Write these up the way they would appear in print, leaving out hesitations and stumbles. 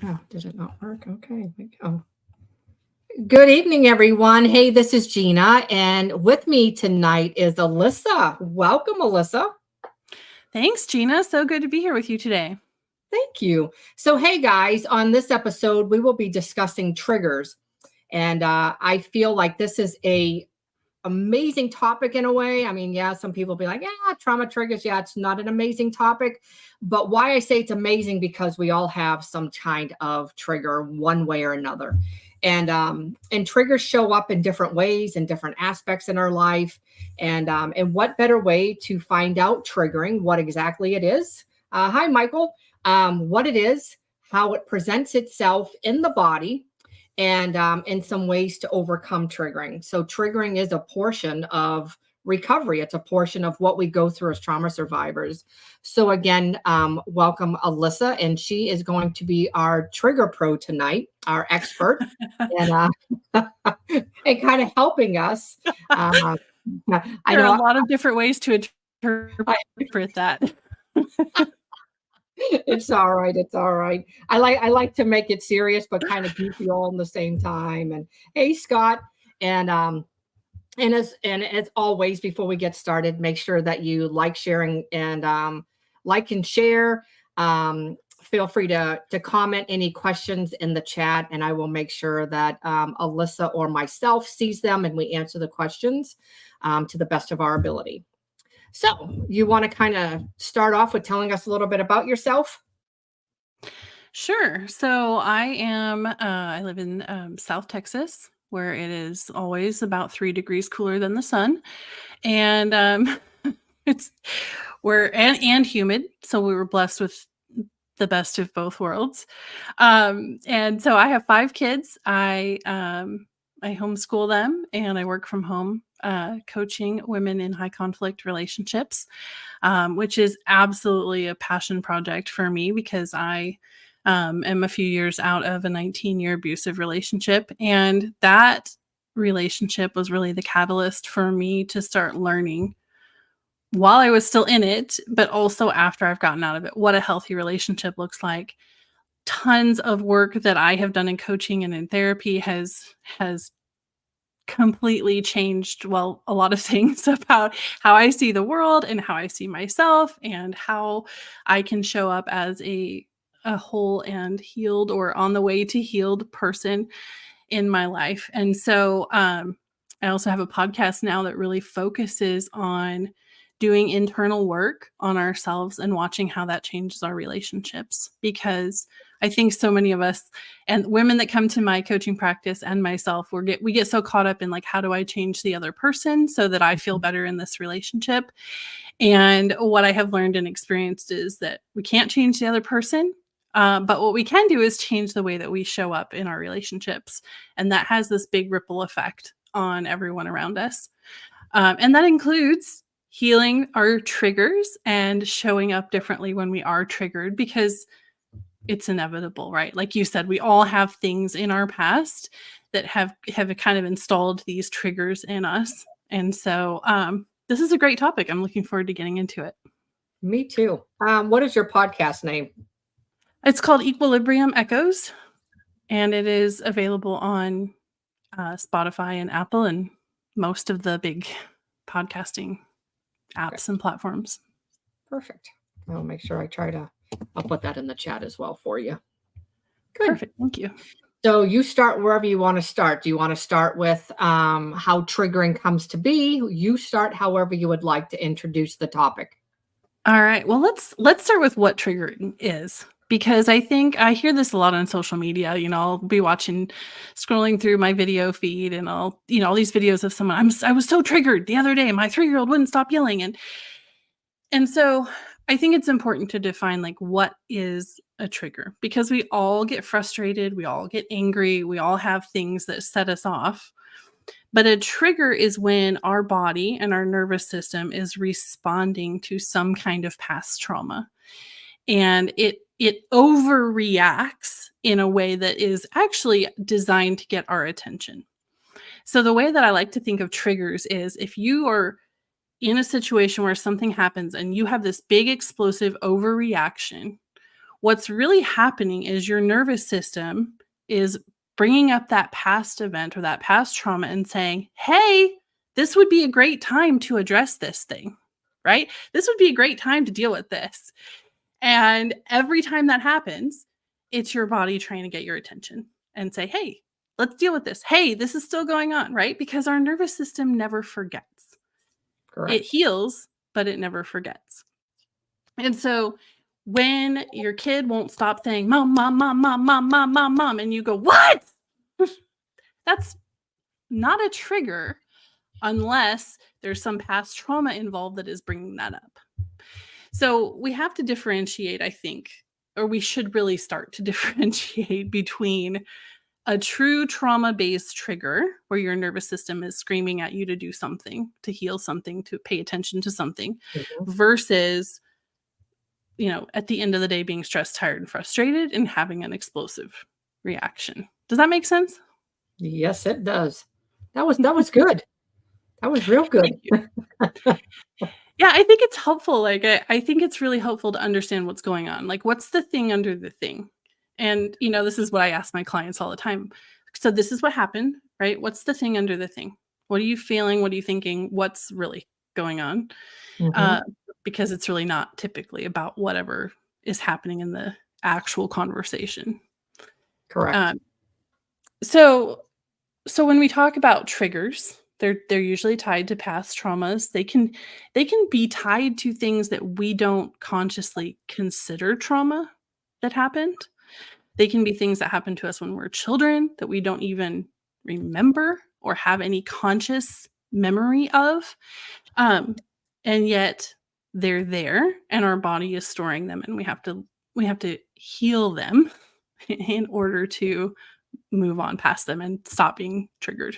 Oh, did it not work? Okay. Good evening, everyone. Hey, this is Gina, and with me tonight is Alyssa. Welcome, Alyssa. Thanks, Gina. So good to be here with you today. Thank you. So, hey, guys, on this episode, we will be discussing triggers. And I feel like this is a amazing topic in a way. I mean, yeah, some people be like, yeah, trauma triggers. Yeah, it's not an amazing topic. But why I say it's amazing because we all have some kind of trigger one way or another. And triggers show up in different ways and different aspects in our life. And what better way to find out triggering what exactly it is? Hi, Michael. What it is, how it presents itself in the body, and some ways to overcome triggering. So, triggering is a portion of recovery, it's a portion of what we go through as trauma survivors. So, again, welcome Alyssa, and she is going to be our trigger pro tonight, our expert, and, and kind of helping us. Uh, I There are a know lot of different ways to interpret that. it's all right. It's all right. I like to make it serious, but kind of goofy all in the same time. And hey, Scott, and and as always, before we get started, make sure that you like, sharing, and like and share. Feel free to comment any questions in the chat, and I will make sure that Alyssa or myself sees them, and we answer the questions to the best of our ability. So, you want to kind of start off with telling us a little bit about yourself? Sure. So I live in South Texas, where it is always about 3 degrees cooler than the sun. And it's and humid. So we were blessed with the best of both worlds. And so I have 5 kids. I homeschool them and I work from home, coaching women in high conflict relationships, which is absolutely a passion project for me because I am a few years out of a 19-year abusive relationship. And that relationship was really the catalyst for me to start learning while I was still in it, but also after I've gotten out of it, what a healthy relationship looks like. Tons of work that I have done in coaching and in therapy has completely changed, well, a lot of things about how I see the world and how I see myself and how I can show up as a whole and healed or on the way to healed person in my life. And so I also have a podcast now that really focuses on doing internal work on ourselves and watching how that changes our relationships. Because I think so many of us and women that come to my coaching practice and myself, we get so caught up in like, how do I change the other person so that I feel better in this relationship? And what I have learned and experienced is that we can't change the other person. But what we can do is change the way that we show up in our relationships. And that has this big ripple effect on everyone around us. And that includes healing our triggers and showing up differently when we are triggered, because it's inevitable, right? Like you said, we all have things in our past that have kind of installed these triggers in us. And so this is a great topic. I'm looking forward to getting into it. Me too. What is your podcast name? It's called Equilibrium Echoes, and it is available on Spotify and Apple and most of the big podcasting apps and platforms. Perfect. I'll make sure I'll put that in the chat as well for you. Good. Perfect. Thank you. So you start wherever you want to start. Do you want to start with how triggering comes to be? You start however you would like to introduce the topic. All right. Well, let's start with what triggering is, because I think I hear this a lot on social media. I'll be scrolling through my video feed, and all these videos of someone. I was so triggered the other day. My 3-year-old wouldn't stop yelling, and so I think it's important to define like what is a trigger, because we all get frustrated, we all get angry, we all have things that set us off. But a trigger is when our body and our nervous system is responding to some kind of past trauma. And it overreacts in a way that is actually designed to get our attention. So the way that I like to think of triggers is if you are in a situation where something happens and you have this big explosive overreaction, what's really happening is your nervous system is bringing up that past event or that past trauma and saying, hey, this would be a great time to address this thing, right? This would be a great time to deal with this. And every time that happens, it's your body trying to get your attention and say, hey, let's deal with this. Hey, this is still going on, right? Because our nervous system never forgets. Correct. It heals, but it never forgets. And so when your kid won't stop saying, mom, mom, mom, mom, mom, mom, mom, mom, and you go, what? That's not a trigger unless there's some past trauma involved that is bringing that up. So we have to differentiate, I think, or we should really start to differentiate between a true trauma-based trigger where your nervous system is screaming at you to do something, to heal something, to pay attention to something, versus, at the end of the day, being stressed, tired, and frustrated and having an explosive reaction. Does that make sense? Yes, it does. That was good. That was real good. Yeah, I think it's helpful. Like, I think it's really helpful to understand what's going on. Like, what's the thing under the thing? And, this is what I ask my clients all the time. So this is what happened, right? What's the thing under the thing? What are you feeling? What are you thinking? What's really going on? Because it's really not typically about whatever is happening in the actual conversation. Correct. So when we talk about triggers, they're usually tied to past traumas. They can be tied to things that we don't consciously consider trauma that happened. They can be things that happened to us when we were children that we don't even remember or have any conscious memory of. And yet they're there and our body is storing them, and we have to heal them in order to move on past them and stop being triggered.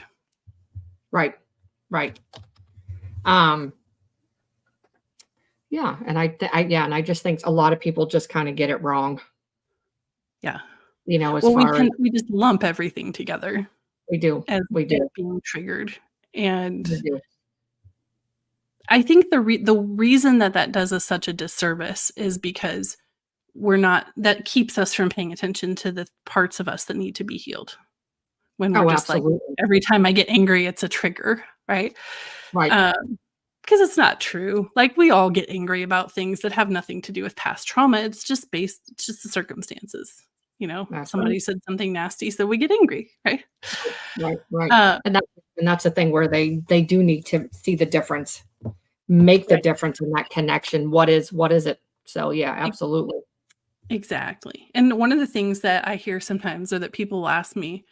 Right. Yeah. And I just think a lot of people just kind of get it wrong. Yeah. We just lump everything together. We do. As we do. Being triggered. And we do. I think the reason that does us such a disservice is because that keeps us from paying attention to the parts of us that need to be healed. When we're just absolutely. Like, every time I get angry, it's a trigger, right? Right. Because it's not true. Like, we all get angry about things that have nothing to do with past trauma. It's just the circumstances. Somebody said something nasty, so we get angry, right? Right. And that's the thing where they do need to see the difference, make the difference in that connection. What is it? So yeah, absolutely. Exactly. And one of the things that I hear sometimes, or that people ask me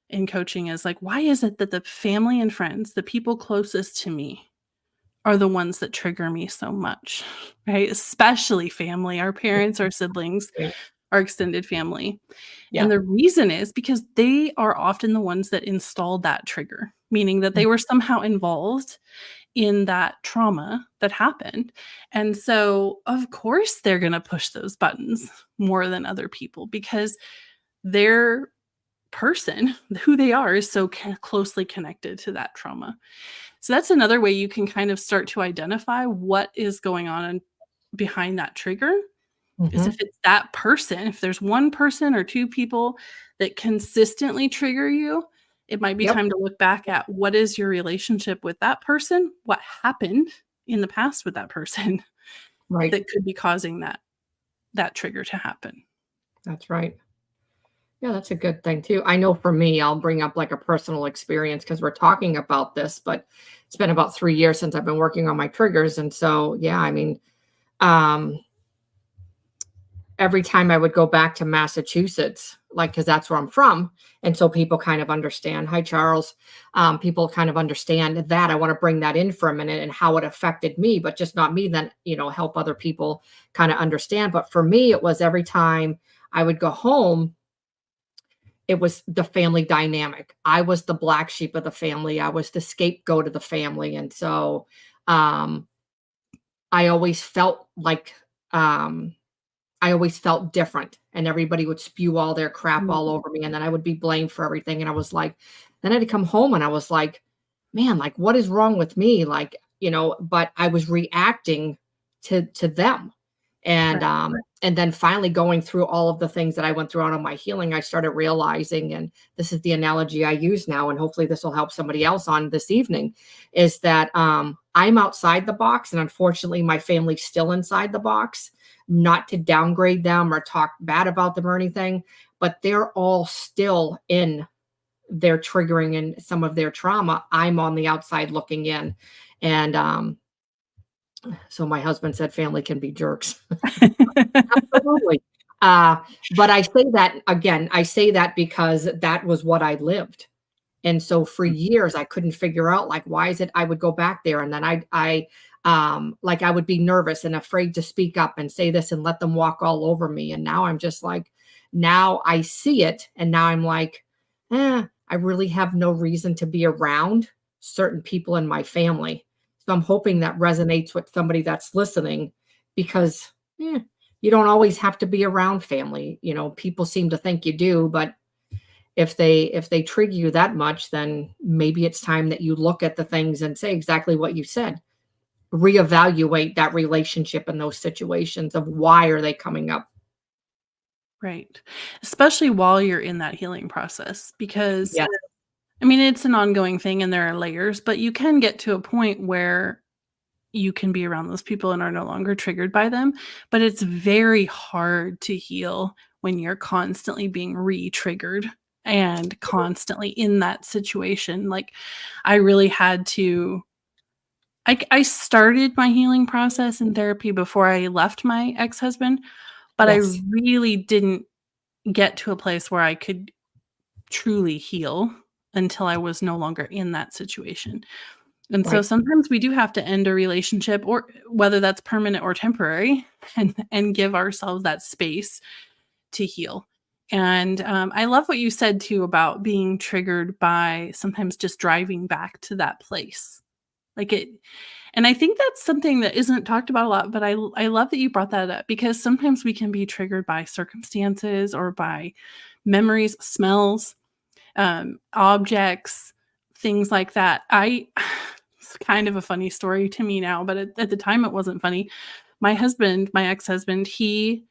in coaching, is like, why is it that the family and friends, the people closest to me, are the ones that trigger me so much, right? Especially family, our parents, our siblings, our extended family. Yeah. And the reason is because they are often the ones that installed that trigger, meaning that they were somehow involved in that trauma that happened. And so, of course, they're going to push those buttons more than other people because their person, who they are, is so closely connected to that trauma. So that's another way you can kind of start to identify what is going on behind that trigger. Is if it's that person, if there's one person or two people that consistently trigger you, it might be time to look back at what is your relationship with that person, what happened in the past with that person, right, that could be causing that trigger to happen. That's right. Yeah, that's a good thing too. I know for me, I'll bring up like a personal experience because we're talking about this, but it's been about 3 years since I've been working on my triggers. And so, yeah, I mean, every time I would go back to Massachusetts, like, because that's where I'm from. And so people kind of understand. Hi, Charles. People kind of understand that. I want to bring that in for a minute and how it affected me, but just not me, then, help other people kind of understand. But for me, it was every time I would go home, it was the family dynamic. I was the black sheep of the family. I was the scapegoat of the family. And so I always felt like, I always felt different, and everybody would spew all their crap all over me. And then I would be blamed for everything. And I was like, then I had to come home and I was like, man, like, what is wrong with me? Like, but I was reacting to them. And, And then finally going through all of the things that I went through out of my healing, I started realizing, and this is the analogy I use now, and hopefully this will help somebody else on this evening, is that I'm outside the box, and unfortunately my family's still inside the box. Not to downgrade them or talk bad about them or anything, but they're all still in their triggering and some of their trauma. I'm on the outside looking in. And so my husband said family can be jerks. Absolutely. But I say that again, I say that because that was what I lived. And so for years I couldn't figure out, like, why is it I would go back there, and then like I would be nervous and afraid to speak up and say this and let them walk all over me. And now I'm just like, now I see it, and now I'm like, I really have no reason to be around certain people in my family. So I'm hoping that resonates with somebody that's listening, because you don't always have to be around family. You know, people seem to think you do, but if they trigger you that much, then maybe it's time that you look at the things and say exactly what you said. Reevaluate that relationship in those situations of why are they coming up. Right. Especially while you're in that healing process, because Yeah. I mean, it's an ongoing thing and there are layers, but you can get to a point where you can be around those people and are no longer triggered by them. But it's very hard to heal when you're constantly being re-triggered and constantly in that situation. Like, I really had to. I started my healing process in therapy before I left my ex-husband, but I Yes. really didn't get to a place where I could truly heal until I was no longer in that situation. And so Right. sometimes we do have to end a relationship, or whether that's permanent or temporary, and give ourselves that space to heal. And I love what you said too about being triggered by sometimes just driving back to that place. Like it, and I think that's something that isn't talked about a lot, but I love that you brought that up, because sometimes we can be triggered by circumstances or by memories, smells, objects, things like that. It's kind of a funny story to me now, but at the time it wasn't funny. My husband, my ex-husband, he,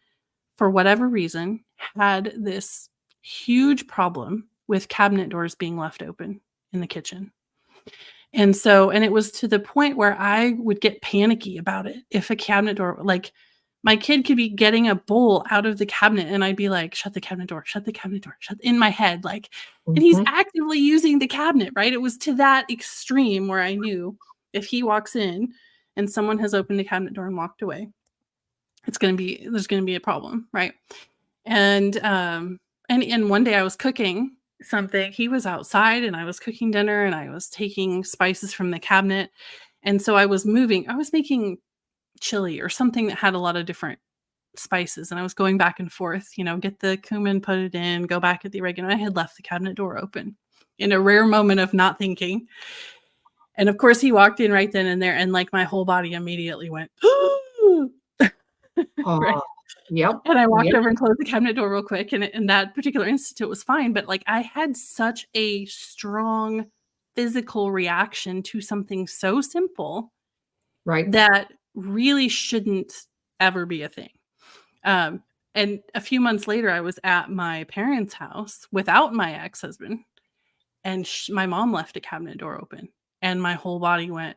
for whatever reason, had this huge problem with cabinet doors being left open in the kitchen. And it was to the point where I would get panicky about it. If a cabinet door, like, my kid could be getting a bowl out of the cabinet and I'd be like, shut the cabinet door, shut the cabinet door, shut, in my head, like, and he's Mhm. actively using the cabinet, right? It was to that extreme where I knew if he walks in and someone has opened the cabinet door and walked away, there's gonna be a problem, right? And one day I was cooking something. He was outside and I was cooking dinner and I was taking spices from the cabinet. And so I was making chili or something that had a lot of different spices, and I was going back and forth, get the cumin, put it in, go back at the oregano. I had left the cabinet door open in a rare moment of not thinking. And of course he walked in right then and there, and like my whole body immediately went, right. Oh, yep. And I walked Yep. over and closed the cabinet door real quick, and in that particular instant, it was fine, but, like, I had such a strong physical reaction to something so simple Right. that really shouldn't ever be a thing. Um, and a few months later, I was at my parents' house without my ex-husband, and my mom left a cabinet door open, and my whole body went,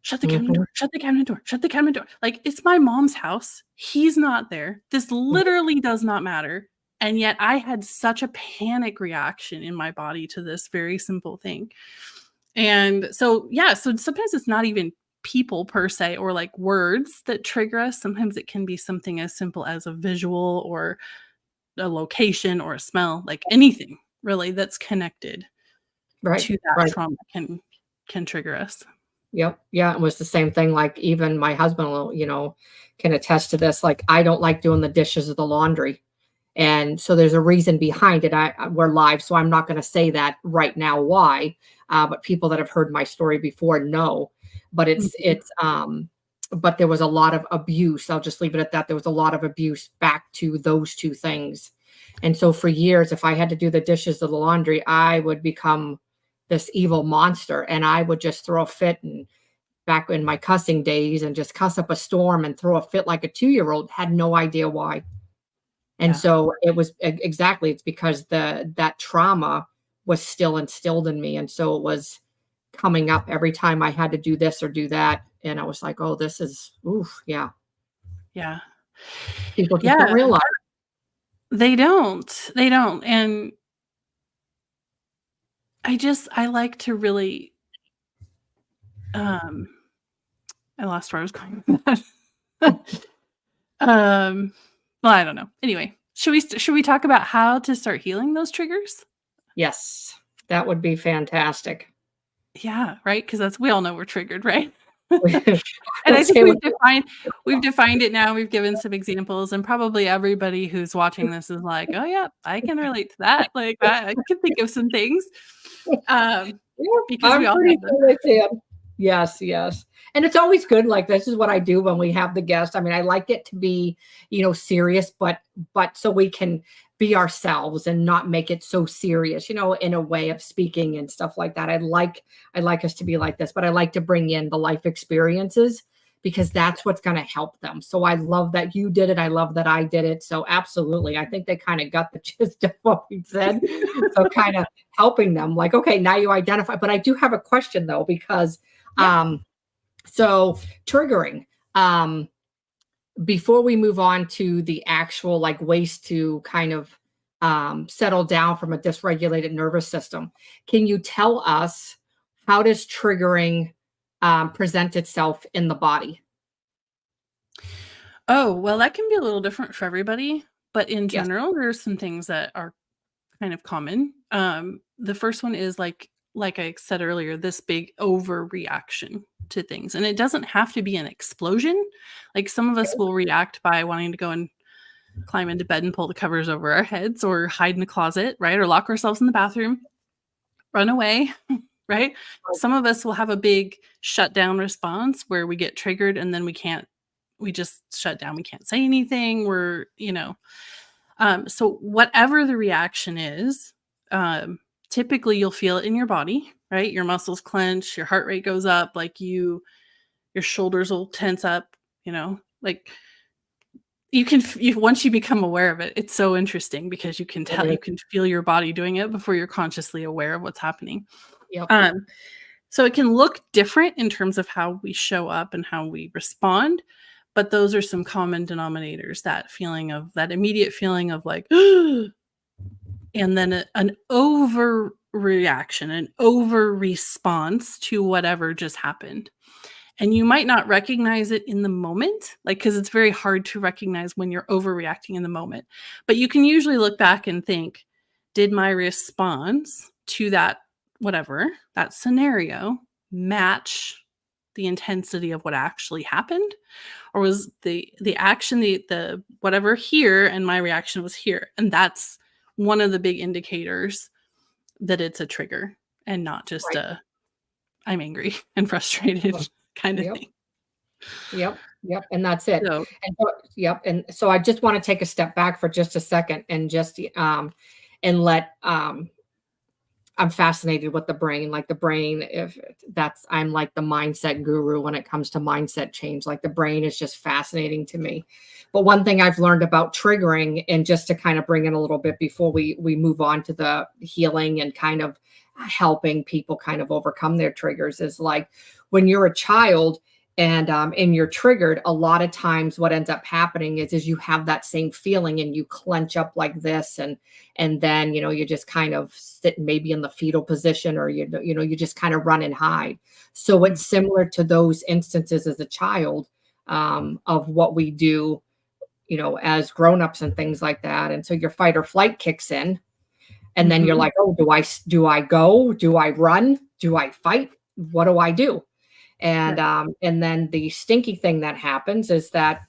shut the cabinet Mhm. door, shut the cabinet door, shut the cabinet door. Like, it's my mom's house. He's not there. This literally does not matter. And yet I had such a panic reaction in my body to this very simple thing. And so, yeah, so sometimes it's not even people per se or like words that trigger us. Sometimes it can be something as simple as a visual or a location or a smell, like anything really that's connected Right. to that Right. trauma can trigger us. Yep. Yeah, it was the same thing. Like, even my husband will, can attest to this. Like, I don't like doing the dishes or the laundry. And so there's a reason behind it. We're live, so I'm not going to say that right now why. But people that have heard my story before know. But Mhm. but there was a lot of abuse. I'll just leave it at that. There was a lot of abuse back to those two things. And so for years, if I had to do the dishes or the laundry, I would become this evil monster, and I would just throw a fit and back in my cussing days and just cuss up a storm and throw a fit like a 2-year-old, had no idea why. And Yeah. so it was exactly, it's because that trauma was still instilled in me. And so it was coming up every time I had to do this or do that. And I was like, oh, this is, oof, yeah. Yeah. People just don't Yeah. realize. They don't. They don't. And I like to really, I lost where I was going with that. Well, I don't know. Anyway, should we talk about how to start healing those triggers? Yes, that would be fantastic. Yeah, right? Because we all know we're triggered, right? And I Let's think say we've defined it now. We've given some examples, and probably everybody who's watching this is like, "Oh yeah, I can relate to that." Like I can think of some things, Yep, because we I'm all pretty have them. sure they can. Yes, yes. And it's always good, like, this is what I do when we have the guest. I mean, I like it to be, serious, but so we can be ourselves and not make it so serious, in a way of speaking and stuff like that. I like us to be like this, but I like to bring in the life experiences because that's what's going to help them. So I love that you did it. I love that I did it. So absolutely. I think they kind of got the gist of what we said. So kind of helping them like, okay, now you identify. But I do have a question though, because Yeah. so triggering, before we move on to the actual like ways to kind of settle down from a dysregulated nervous system, can you tell us how does triggering present itself in the body? Oh, well, that can be a little different for everybody, but in Yes. general, there are some things that are kind of common. The first one is like I said earlier, this big overreaction to things. And it doesn't have to be an explosion. Like some of us will react by wanting to go and climb into bed and pull the covers over our heads or hide in a closet, right? Or lock ourselves in the bathroom, run away, right? Some of us will have a big shutdown response where we get triggered and then we just shut down. We can't say anything. So whatever the reaction is, typically you'll feel it in your body, right? Your muscles clench, your heart rate goes up, like your shoulders will tense up, like once you become aware of it, it's so interesting because you can feel your body doing it before you're consciously aware of what's happening. Yep. So it can look different in terms of how we show up and how we respond, but those are some common denominators, that immediate feeling of like, and then an overreaction, an over response to whatever just happened. And you might not recognize it in the moment, because it's very hard to recognize when you're overreacting in the moment. But you can usually look back and think, did my response to that scenario match the intensity of what actually happened? Or was the action, the whatever here, and my reaction was here? And that's one of the big indicators that it's a trigger and not just Right. I'm angry and frustrated kind of Yep. thing. Yep. And that's it. So And so, yep. And so I just want to take a step back for just a second and just and let I'm fascinated with the brain. Like the brain, I'm like the mindset guru when it comes to mindset change. Like the brain is just fascinating to me. But one thing I've learned about triggering, and just to kind of bring in a little bit before we move on to the healing and kind of helping people kind of overcome their triggers, is like when you're a child and you're triggered, a lot of times what ends up happening is you have that same feeling and you clench up like this, and then you just kind of sit maybe in the fetal position, or you just kind of run and hide. So it's similar to those instances as a child, of what we do as grown-ups and things like that. And so your fight or flight kicks in, and then you're like, oh, do I go, do I run, do I fight, what do I do? And then the stinky thing that happens is that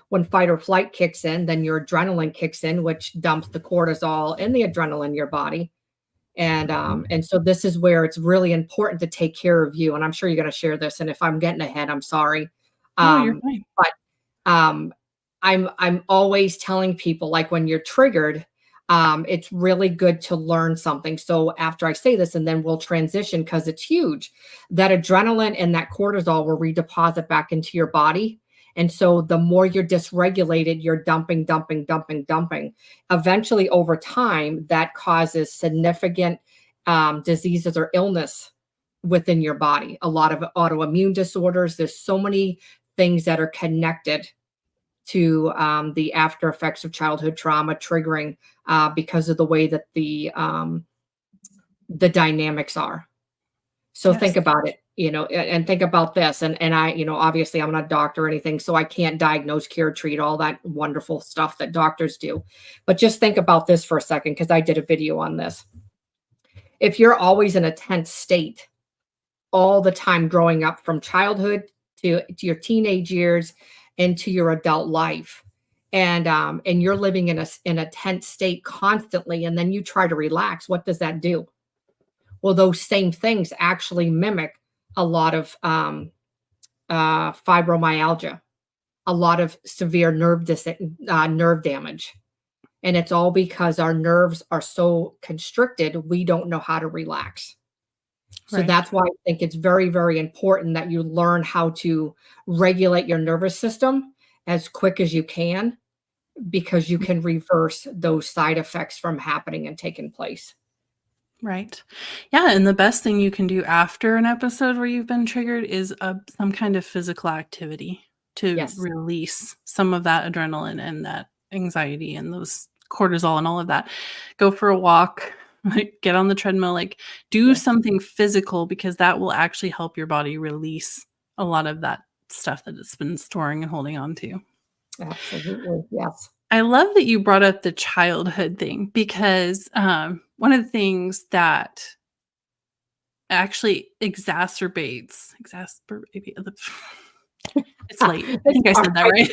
when fight or flight kicks in, then your adrenaline kicks in, which dumps the cortisol and the adrenaline in your body. And so this is where it's really important to take care of you. And I'm sure you're going to share this. And if I'm getting ahead, I'm sorry. no, you're fine. But I'm always telling people, like when you're triggered, it's really good to learn something. So after I say this, and then we'll transition because it's huge, that adrenaline and that cortisol will redeposit back into your body. And so the more you're dysregulated, you're dumping, dumping, dumping, dumping. Eventually, over time, that causes significant diseases or illness within your body. A lot of autoimmune disorders. There's so many things that are connected to the after effects of childhood trauma triggering because of the way that the dynamics are. So Yes. think about it, and think about this. And I, obviously I'm not a doctor or anything, so I can't diagnose, cure, treat, all that wonderful stuff that doctors do. But just think about this for a second, because I did a video on this. If you're always in a tense state all the time growing up from childhood to your teenage years into your adult life, and you're living in a tense state constantly, and then you try to relax, what does that do? Well, those same things actually mimic a lot of fibromyalgia, a lot of severe nerve damage. And it's all because our nerves are so constricted, we don't know how to relax. So Right. that's why I think it's very, very important that you learn how to regulate your nervous system as quick as you can, because you can reverse those side effects from happening and taking place. Right. Yeah, and the best thing you can do after an episode where you've been triggered is some kind of physical activity to Yes. release some of that adrenaline and that anxiety and those cortisol and all of that. Go for a walk, like get on the treadmill, like do Yes. something physical, because that will actually help your body release a lot of that stuff that it's been storing and holding on to. Absolutely. Yes. I love that you brought up the childhood thing, because one of the things that actually exacerbates it's late. I think I said that right.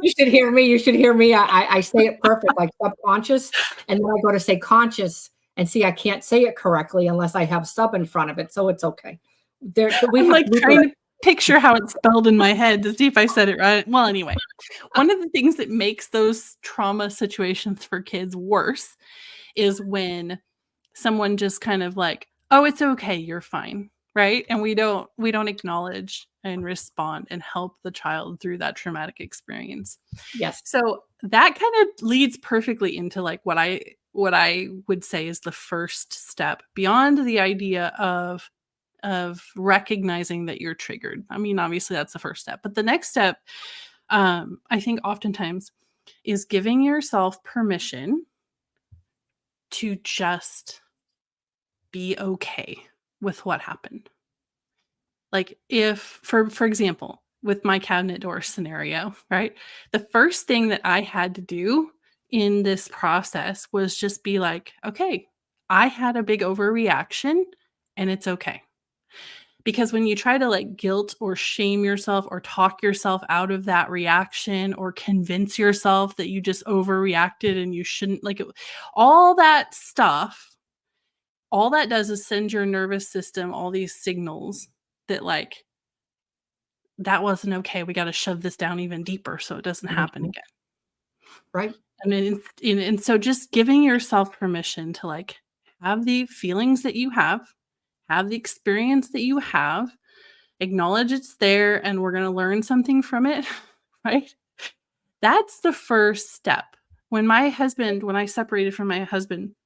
You should hear me. You should hear me. I say it perfect, like subconscious. And then I go to say conscious and see, I can't say it correctly unless I have sub in front of it. So it's okay. I'm like trying to picture how it's spelled in my head to see if I said it right. Well, anyway, one of the things that makes those trauma situations for kids worse is when someone just kind of like, oh, it's okay, you're fine, right? And we don't acknowledge and respond and help the child through that traumatic experience. Yes. So that kind of leads perfectly into like what I would say is the first step beyond the idea of recognizing that you're triggered. I mean, obviously that's the first step, but the next step, I think oftentimes, is giving yourself permission to just be okay with what happened. Like if, for example, with my cabinet door scenario, right? The first thing that I had to do in this process was just be like, okay, I had a big overreaction and it's okay. Because when you try to like guilt or shame yourself or talk yourself out of that reaction or convince yourself that you just overreacted and you shouldn't, like all that stuff, all that does is send your nervous system all these signals that like, that wasn't okay. We got to shove this down even deeper so it doesn't happen again. Right. I mean, and so just giving yourself permission to like have the feelings that you have the experience that you have, acknowledge it's there, and we're going to learn something from it, right? That's the first step. When I separated from my husband,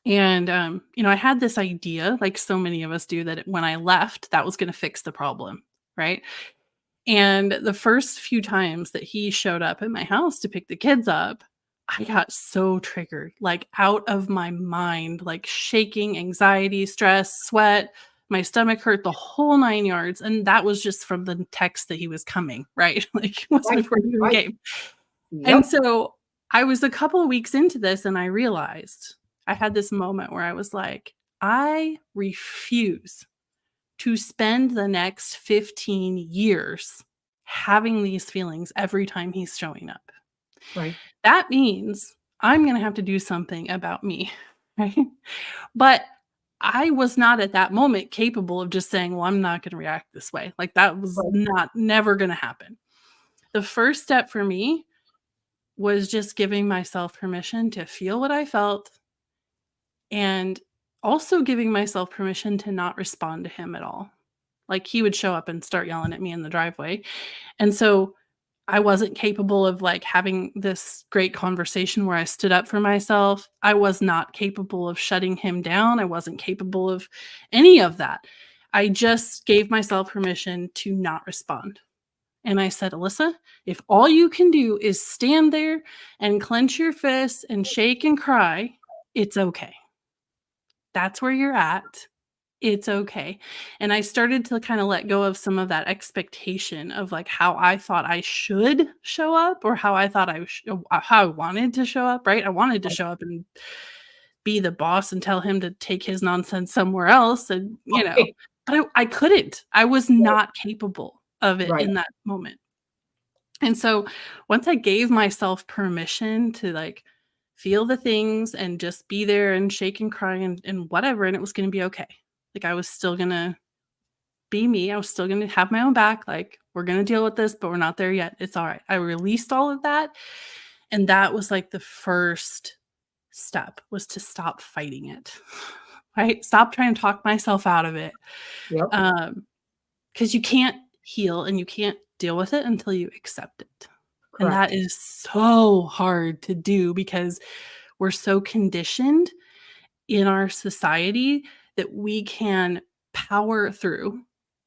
and I had this idea, like so many of us do, that when I left, that was going to fix the problem, right? And the first few times that he showed up at my house to pick the kids up, I got so triggered, like out of my mind, like shaking, anxiety, stress, sweat, my stomach hurt, the whole 9 yards. And that was just from the text that he was coming, right? Like it was before he even came. And so I was a couple of weeks into this and I realized I had this moment where I was like, I refuse to spend the next 15 years having these feelings every time he's showing up. Right. That means I'm going to have to do something about me, right? But I was not at that moment capable of just saying, well, I'm not going to react this way. Like that was never going to happen. The first step for me was just giving myself permission to feel what I felt, and also giving myself permission to not respond to him at all. Like, he would show up and start yelling at me in the driveway. And so I wasn't capable of, like, having this great conversation where I stood up for myself. I was not capable of shutting him down. I wasn't capable of any of that. I just gave myself permission to not respond. And I said, "Alyssa, if all you can do is stand there and clench your fists and shake and cry, it's okay. That's where you're at. It's okay." And I started to kinda let go of some of that expectation of, like, how I thought I should show up, or how I thought how I wanted to show up, right? I wanted to show up and be the boss and tell him to take his nonsense somewhere else, and, Right. but I couldn't. I was not capable of it Right. in that moment. And so once I gave myself permission to, like, feel the things and just be there and shake and cry and whatever, and it was gonna be okay. Like, I was still gonna be me. I was still gonna have my own back. Like, we're gonna deal with this, but we're not there yet. It's all right. I released all of that. And that was like the first step, was to stop fighting it. Right? Stop trying to talk myself out of it. Yep. Because you can't heal and you can't deal with it until you accept it. And that Correct. is so hard to do because we're so conditioned in our society that we can power through,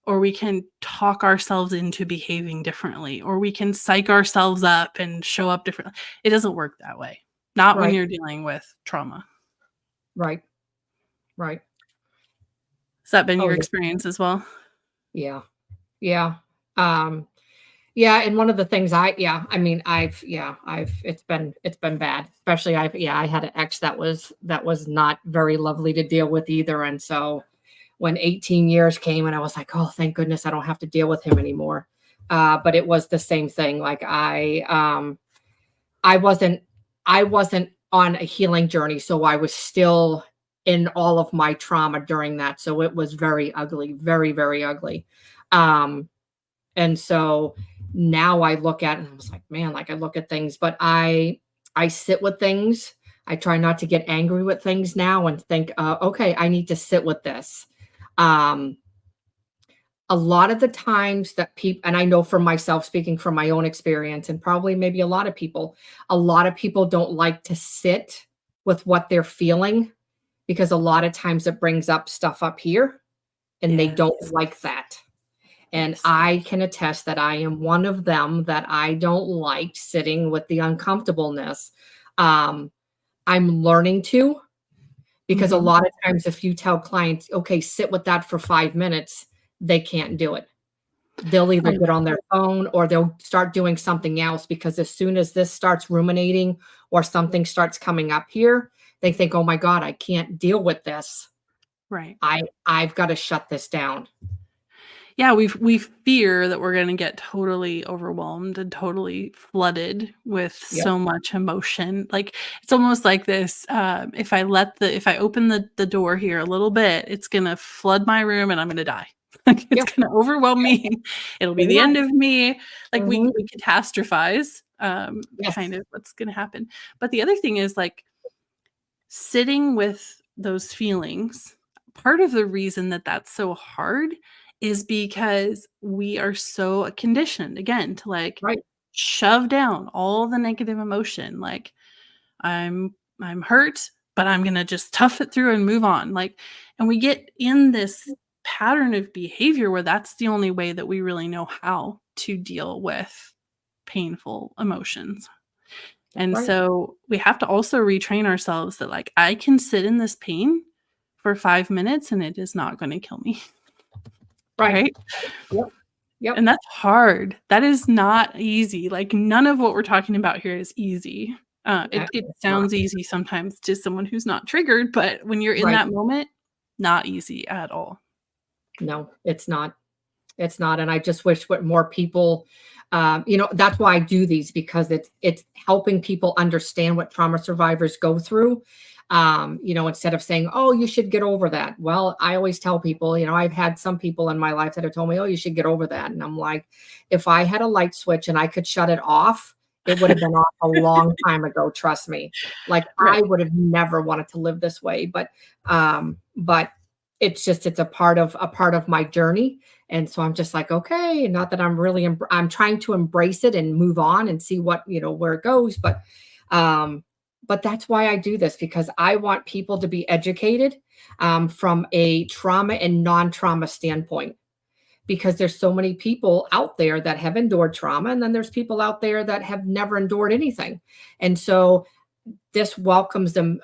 or we can talk ourselves into behaving differently, or we can psych ourselves up and show up differently. It doesn't work that way. Not when Right. you're dealing with trauma. Right. Right. Has that been Oh, your yeah. experience as well? Yeah. Yeah. Um, yeah, and one of the things I mean, it's been bad. Especially I had an ex that was not very lovely to deal with either. And so when 18 years came and I was like, "Oh, thank goodness I don't have to deal with him anymore." But it was the same thing. Like I wasn't I wasn't on a healing journey, so I was still in all of my trauma during that. So it was very ugly, very, very ugly. Um, and so now I look at it and I was like, man, like I look at things, but I sit with things. I try not to get angry with things now and think, okay, I need to sit with this. Um, a lot of the times that people, and I know for myself, speaking from my own experience, and probably maybe a lot of people don't like to sit with what they're feeling because a lot of times it brings up stuff up here and they Yes. don't like that. And Yes. I can attest that I am one of them, that I don't like sitting with the uncomfortableness. Um, I'm learning to, because a Mhm. lot of times if you tell clients, okay, sit with that for 5 minutes, they can't do it. They'll either Right. get on their phone or they'll start doing something else, because as soon as this starts ruminating or something starts coming up here, they think, oh my God, I can't deal with this. Right. I've got to shut this down. Yeah, we fear that we're gonna get totally overwhelmed and totally flooded with Yep. so much emotion. Like, it's almost like this, if I open the door here a little bit, it's gonna flood my room and I'm gonna die. Like, it's Yep. gonna overwhelm me. It'll be Pretty the much. end of me. Like, Mhm. we catastrophize, Yes. kind of what's gonna happen. But the other thing is, like, sitting with those feelings, part of the reason that that's so hard is because we are so conditioned, again, to, like, Right. shove down all the negative emotion. Like, I'm hurt, but I'm gonna just tough it through and move on. Like, and we get in this pattern of behavior where that's the only way that we really know how to deal with painful emotions. And Right. so we have to also retrain ourselves that, like, I can sit in this pain for 5 minutes and it is not gonna kill me, Right. right? Yep. Yep. And that's hard. That is not easy. Like, none of what we're talking about here is easy. It It's not. sounds easy sometimes to someone who's not triggered, but when you're in Right. that moment, not easy at all. No, it's not. It's not. And I just wish what more people, that's why I do these, because it's helping people understand what trauma survivors go through. Instead of saying, oh, you should get over that. Well, I always tell people, I've had some people in my life that have told me, oh, you should get over that. And I'm like, if I had a light switch and I could shut it off it would have been off a long time ago, trust me. Like, I Right. would have never wanted to live this way, but it's a part of my journey, and so I'm just like, "Okay," not that I'm really I'm trying to embrace it and move on and see what, where it goes, um, but that's why I do this, because I want people to be educated, from a trauma and non-trauma standpoint, because there's so many people out there that have endured trauma, and then there's people out there that have never endured anything. And so this welcomes them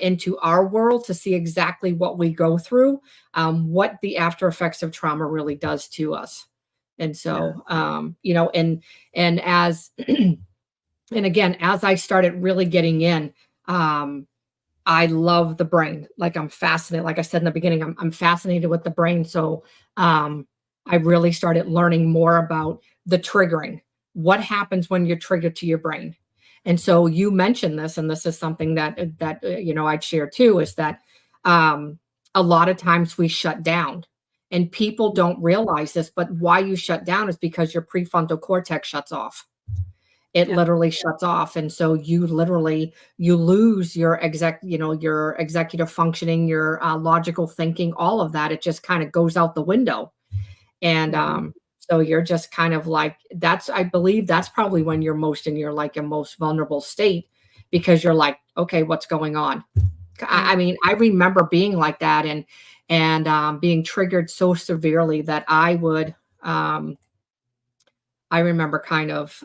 into our world to see exactly what we go through, what the after effects of trauma really does to us. And Yeah. so, and as and again, as I started really getting in, um, I love the brain. Like, I'm fascinated. Like I said in the beginning, I'm fascinated with the brain. So, um, I really started learning more about the triggering. What happens when you're triggered to your brain? And so you mentioned this, and this is something that I'd share too, is that, um, a lot of times we shut down, and people don't realize this, but why you shut down is because your prefrontal cortex shuts off. It Yeah. literally shuts off, and so you lose your executive functioning, your, logical thinking, all of that. It just kinda goes out the window, and, Mhm. so you're just kind of like, I believe that's probably when you're most in your most vulnerable state, because you're like, "Okay, what's going on?" I Right. mean, I remember being like that, and being triggered so severely that I remember kind of,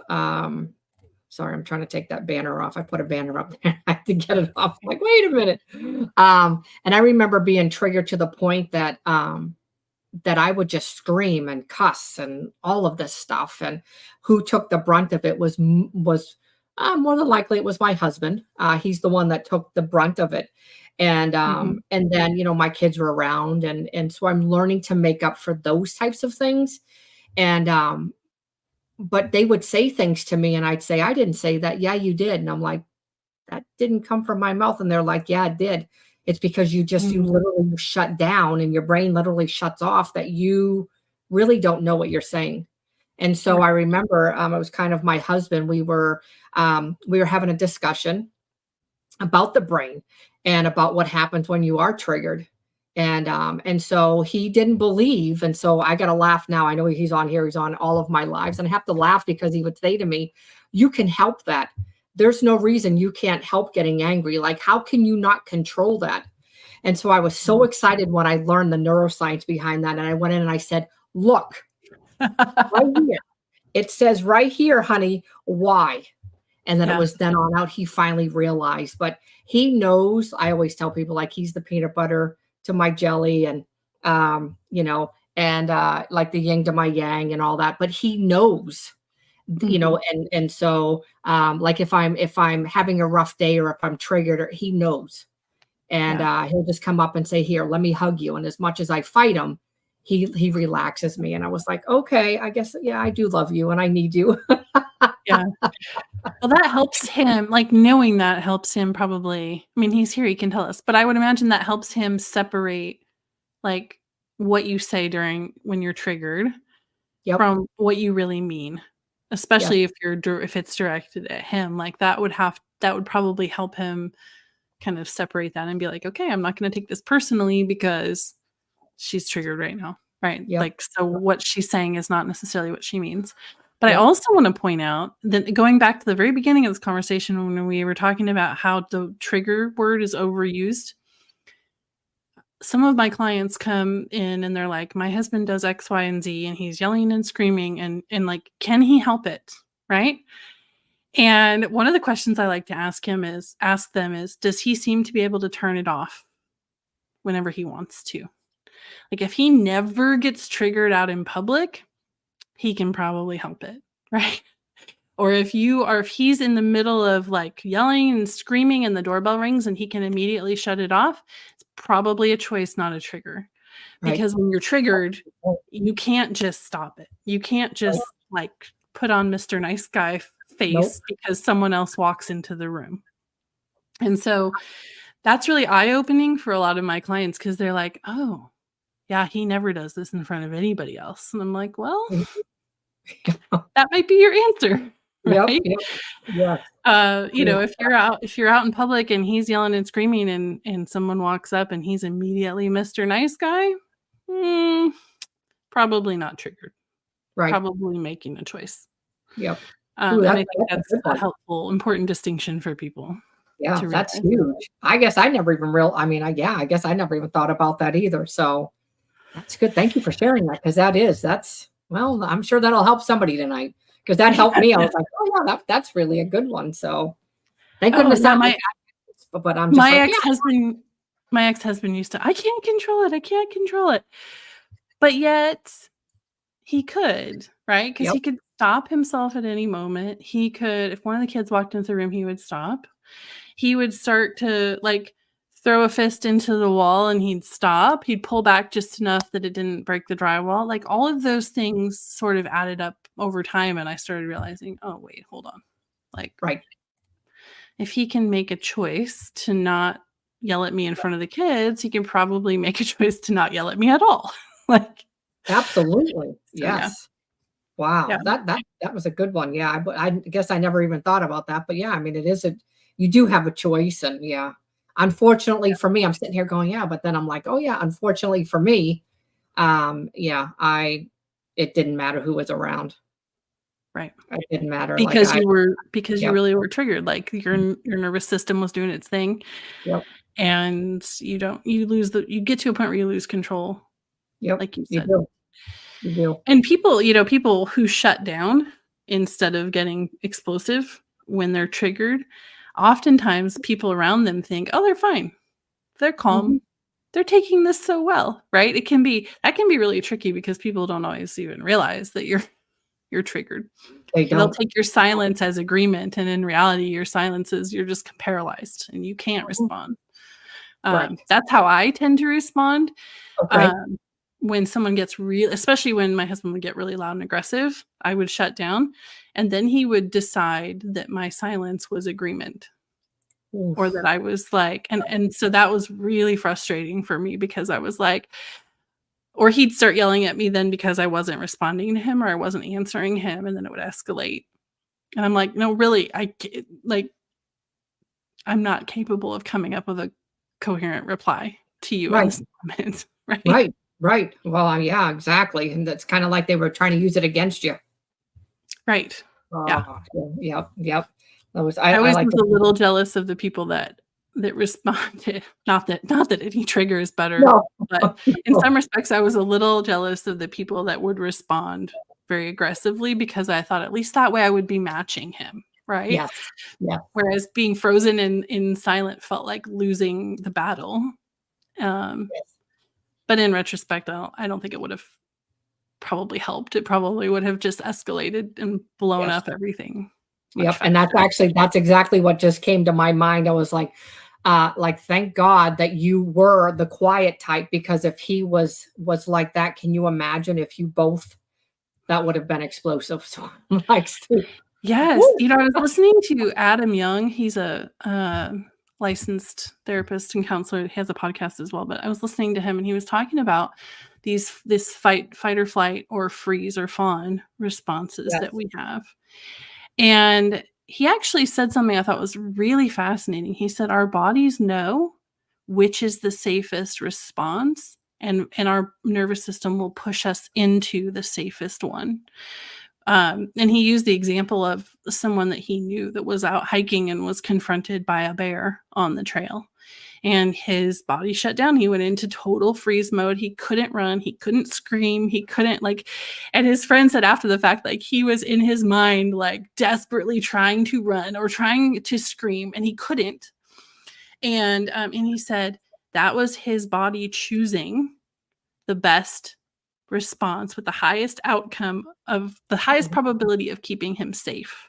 sorry, I'm trying to take that banner off. I put a banner up there. I have to get it off. I'm like, wait a minute. And I remember being triggered to the point that I would just scream and cuss and all of this stuff. And who took the brunt of it was more than likely it was my husband. He's the one that took the brunt of it. Mhm. And then my kids were around, and so I'm learning to make up for those types of things. And but they would say things to me, and I'd say, "I didn't say that." "Yeah, you did." And I'm like, "That didn't come from my mouth." And they're like, "Yeah, it did. It's because you Mhm. literally shut down, and your brain literally shuts off, that you really don't know what you're saying." And so Right. I remember, it was kind of my husband. We were having a discussion about the brain and about what happens when you are triggered. And so he didn't believe. And so I got to laugh now. I know he's on here, he's on all of my lives. And I have to laugh because he would say to me, "You can help that. There's no reason you can't help getting angry. Like, how can you not control that?" And so I was so Mhm. excited when I learned the neuroscience behind that. And I went in and I said, "Look, right here. It says right here, honey, why?" And then it Yeah. was then on out, he finally realized. But he knows. I always tell people, like, he's the peanut butter to my jelly, and like the yin to my yang and all that. But he knows, Mhm. and so, like, if I'm having a rough day, or if I'm triggered, or he knows. And Yeah. he'll just come up and say, "Here, let me hug you." And as much as I fight him, he relaxes me. And I was like, "Okay, I guess, yeah, I do love you, and I need you." Yeah. Well, that helps him, like, knowing that helps him probably. I mean, he's here, he can tell us, but I would imagine that helps him separate, like, what you say during when you're triggered Yep. from what you really mean, Yes. especially if it's directed at him, like, that would probably help him kind of separate that and be like, "Okay, I'm not gonna take this personally because she's triggered right now," right? Yep. Like, so Yep. what she's saying is not necessarily what she means. But I Yep. also wanna point out that going back to the very beginning of this conversation when we were talking about how the trigger word is overused, some of my clients come in and they're like, "My husband does X, Y, and Z, and he's yelling and screaming and, like, can he help it?" Right? And one of the questions I like to ask them is, "Does he seem to be able to turn it off whenever he wants to?" Like, if he never gets triggered out in public, he can probably help it, right? Or if he's in the middle of, like, yelling and screaming and the doorbell rings and he can immediately shut it off, it's probably a choice, not a trigger. Right. Because when you're triggered, Right. you can't just stop it. You can't Right. just, like, put on Mr. Nice Guy Nope. face because someone else walks into the room. And so that's really eye-opening for a lot of my clients because 'cause they're like, "Oh, yeah, he never does this in front of anybody else." And I'm like, "Well, Mhm. that might be your answer." Yep. right? Yep. Yes. You know, if you're out in public and he's yelling and screaming and someone walks up and he's immediately Mr. Nice Guy, mm, probably not triggered. Right. Probably making a choice. Yep. Ooh, And I think that's a that's good a one. helpful, important distinction for people Yeah, to that's realize. huge. I guess I never even I mean, I guess I never even thought about that either. So that's good. Thank you for sharing that because well, I'm sure that'll help somebody tonight because that helped me. I was like, oh yeah, that's really a good one. So thank Oh, goodness yeah, that but I'm just my like, yeah, ex-husband my ex-husband used to, "I can't control it, I can't control it." But yet he could, right? Because yep, he could stop himself at any moment. He could, if one of the kids walked into the room, he would stop. He would start to, like, throw a fist into the wall, and he'd stop. He'd pull back just enough that it didn't break the drywall. Like, all of those things sort of added up over time, and I started realizing, "Oh, wait, hold on." Like, right. if he can make a choice to not yell at me in front of the kids, he can probably make a choice to not yell at me at all. Like, Absolutely. so yeah. Yes. Wow. Yeah. That was a good one. Yeah. I guess I never even thought about that. But yeah, I mean, you do have a choice. And yeah, unfortunately for me, I'm sitting here going, yeah, but then I'm like, oh yeah, unfortunately for me, yeah, it didn't matter who was around. Right. It didn't matter. Because you Yep, really were triggered, like, your nervous system was doing its thing, yep, and you get to a point where you lose control, yep. like you You said. do. You do. And people who shut down instead of getting explosive when they're triggered, oftentimes people around them think, "Oh, they're fine. They're Mhm. calm. They're taking this so well," right? That can be really tricky because people don't always even realize that you're triggered. They Or they'll don't. take your silence as agreement, and in reality, your silence is you're just paralyzed and you can't Mhm. respond. Right. That's how I tend to respond, Okay. um, when someone gets real, especially when my husband would get really loud and aggressive, I would shut down, and then he would decide that my silence was agreement, or that Oof. I was like, and so that was really frustrating for me because I was like, or he'd start yelling at me then because I wasn't responding to him or I wasn't answering him, and then it would escalate. And I'm like, "No, really, like, I'm not capable of coming up with a coherent reply to you in Right. this moment." Right? Right. Right. Well, yeah, exactly. And that's kind of like they were trying to use it against you. Right. Yeah. Oh, yep. Yep. I I always like was the a little jealous of the people that responded. Not that any trigger is better, no. but in some respects, I was a little jealous of the people that would respond very aggressively because I thought at least that way I would be matching him, right? Yes. Yeah. Whereas being frozen in silent felt like losing the battle. Um, Yes. but in retrospect, I don't think it would have probably helped. It probably would have just escalated and blown Yes. up everything much Yep. And faster. that's exactly what just came to my mind. I was like, thank God that you were the quiet type because if he was like that, can you imagine if you both that would have been explosive. So I'm like, Yes, woo. you know, I was listening to Adam Young. He's a, licensed therapist and counselor. He has a podcast as well, but I was listening to him, and he was talking about this fight or flight or freeze or fawn responses that Yes. we have. And he actually said something I thought was really fascinating. He said, "Our bodies know which is the safest response, and our nervous system will push us into the safest one." And he used the example of someone that he knew that was out hiking and was confronted by a bear on the trail. And his body shut down. He went into total freeze mode. He couldn't run. He couldn't scream. He couldn't, like, and his friend said after the fact, like, he was in his mind, like, desperately trying to run or trying to scream, and he couldn't. And he said that was his body choosing the best response with the highest outcome of the highest Mhm. probability of keeping him safe.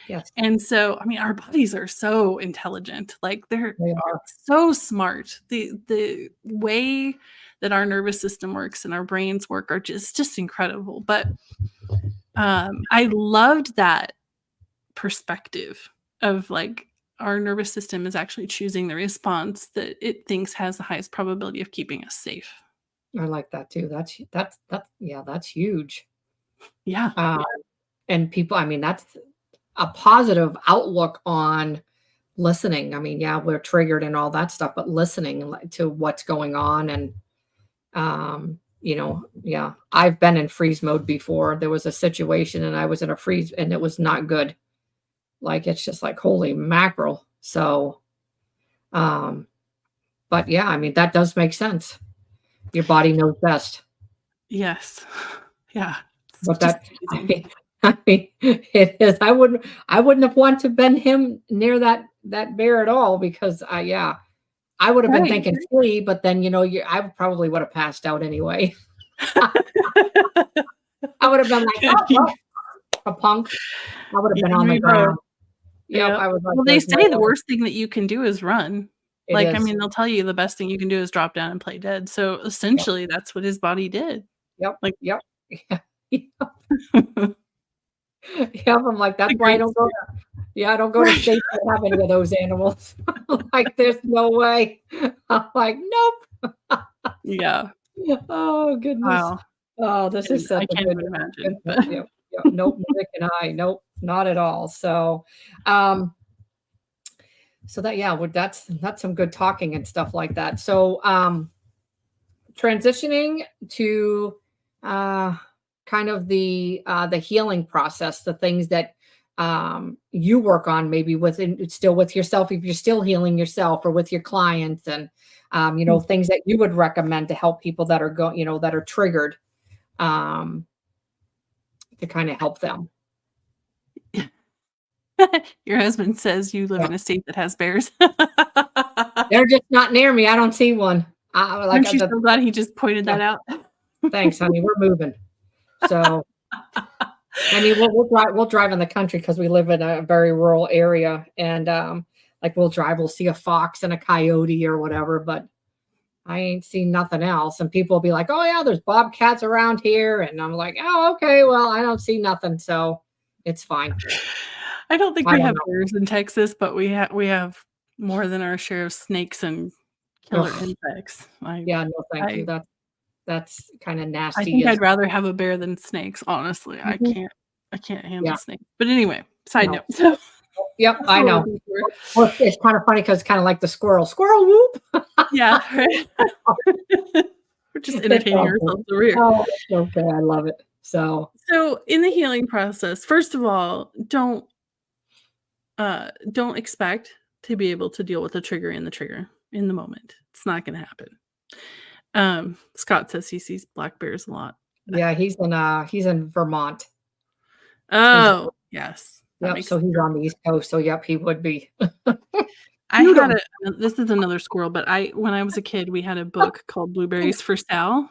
Yes, And so, I mean, our bodies are so intelligent. Like, they're they are. so smart. The way that our nervous system works and our brains work are just incredible. But I loved that perspective of, like, our nervous system is actually choosing the response that it thinks has the highest probability of keeping us safe. I like that too. That's yeah, that's huge. Yeah. Um, and people, I mean, a positive outlook on listening. I mean, yeah, we're triggered and all that stuff, but listening to what's going on. And, yeah, I've been in freeze mode before. There was a situation and I was in a freeze and it was not good. Like, it's just like, holy mackerel. So, but yeah, I mean, that does make sense. Your body knows best. Yes. Yeah. But that, I mean, it is. I wouldn't have wanted to been him near that bear at all because I would have been thinking flee, but then I probably would have passed out anyway. I would have been like, a punk. I would have been on the ground. Yeah, I was like, well, they say the worst thing that you can do is run. I mean, they'll tell you the best thing you can do is drop down and play dead. So essentially, that's what his body did. Yep. Yep. I'm like, that's why I don't go. I don't go to states that have any of those animals. Like, there's no way. I'm like, nope. Yeah. Oh goodness. Wow. Oh, this is such I can't even imagine. Nope, Nick and I, nope, not at all. So, that's some good talking and stuff like that. So, transitioning to kind of the healing process, the things that you work on, maybe still with yourself, if you're still healing yourself, or with your clients, and things that you would recommend to help people that are that are triggered, to kind of help them. Your husband says you live in a state that has bears. They're just not near me. I don't see one. Aren't you so glad he just pointed that out? Thanks, honey. We're moving. So, I mean, we'll drive in the country because we live in a very rural area, and we'll see a fox and a coyote or whatever, but I ain't seen nothing else. And people will be like, "Oh yeah, there's bobcats around here," and I'm like, "Oh, okay, well, I don't see nothing, so it's fine." I don't think we have bears in Texas, but we have more than our share of snakes and killer insects. No, thank you. That's kind of nasty. I think I'd rather have a bear than snakes, honestly. Mm-hmm. I can't handle snakes. But anyway, side note. So, yep, I know. Well, it's kind of funny because it's kind of like the squirrel whoop. Yeah, right. We're just entertaining ourselves over here. Oh, okay, I love it. So in the healing process, first of all, don't expect to be able to deal with the trigger in the moment. It's not going to happen. Scott says he sees black bears a lot. Yeah, he's in Vermont. Oh, yes. Yep, so he's on the East Coast. So yep, he would be. This is another squirrel, but when I was a kid, we had a book called Blueberries for Sal.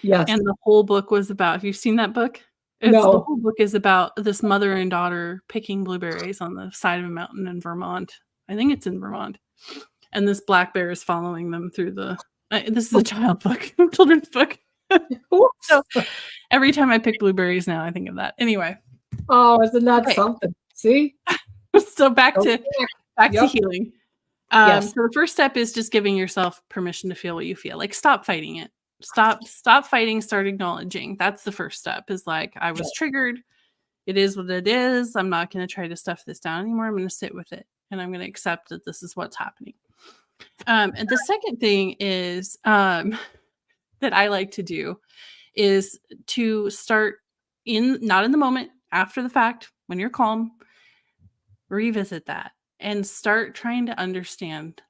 Yes. And the whole book was about, have you seen that book? No. The whole book is about this mother and daughter picking blueberries on the side of a mountain in Vermont. I think it's in Vermont. And this black bear is following them through this is a child book, children's book. So every time I pick blueberries now, I think of that. Anyway. Oh, isn't that something? See? So back to healing. So the first step is just giving yourself permission to feel what you feel. Like, stop fighting it. Stop fighting, start acknowledging. That's the first step, is like, I was triggered. It is what it is. I'm not going to try to stuff this down anymore. I'm going to sit with it, and I'm going to accept that this is what's happening. And the second thing is that I like to do is to start not in the moment, after the fact, when you're calm, revisit that and start trying to understand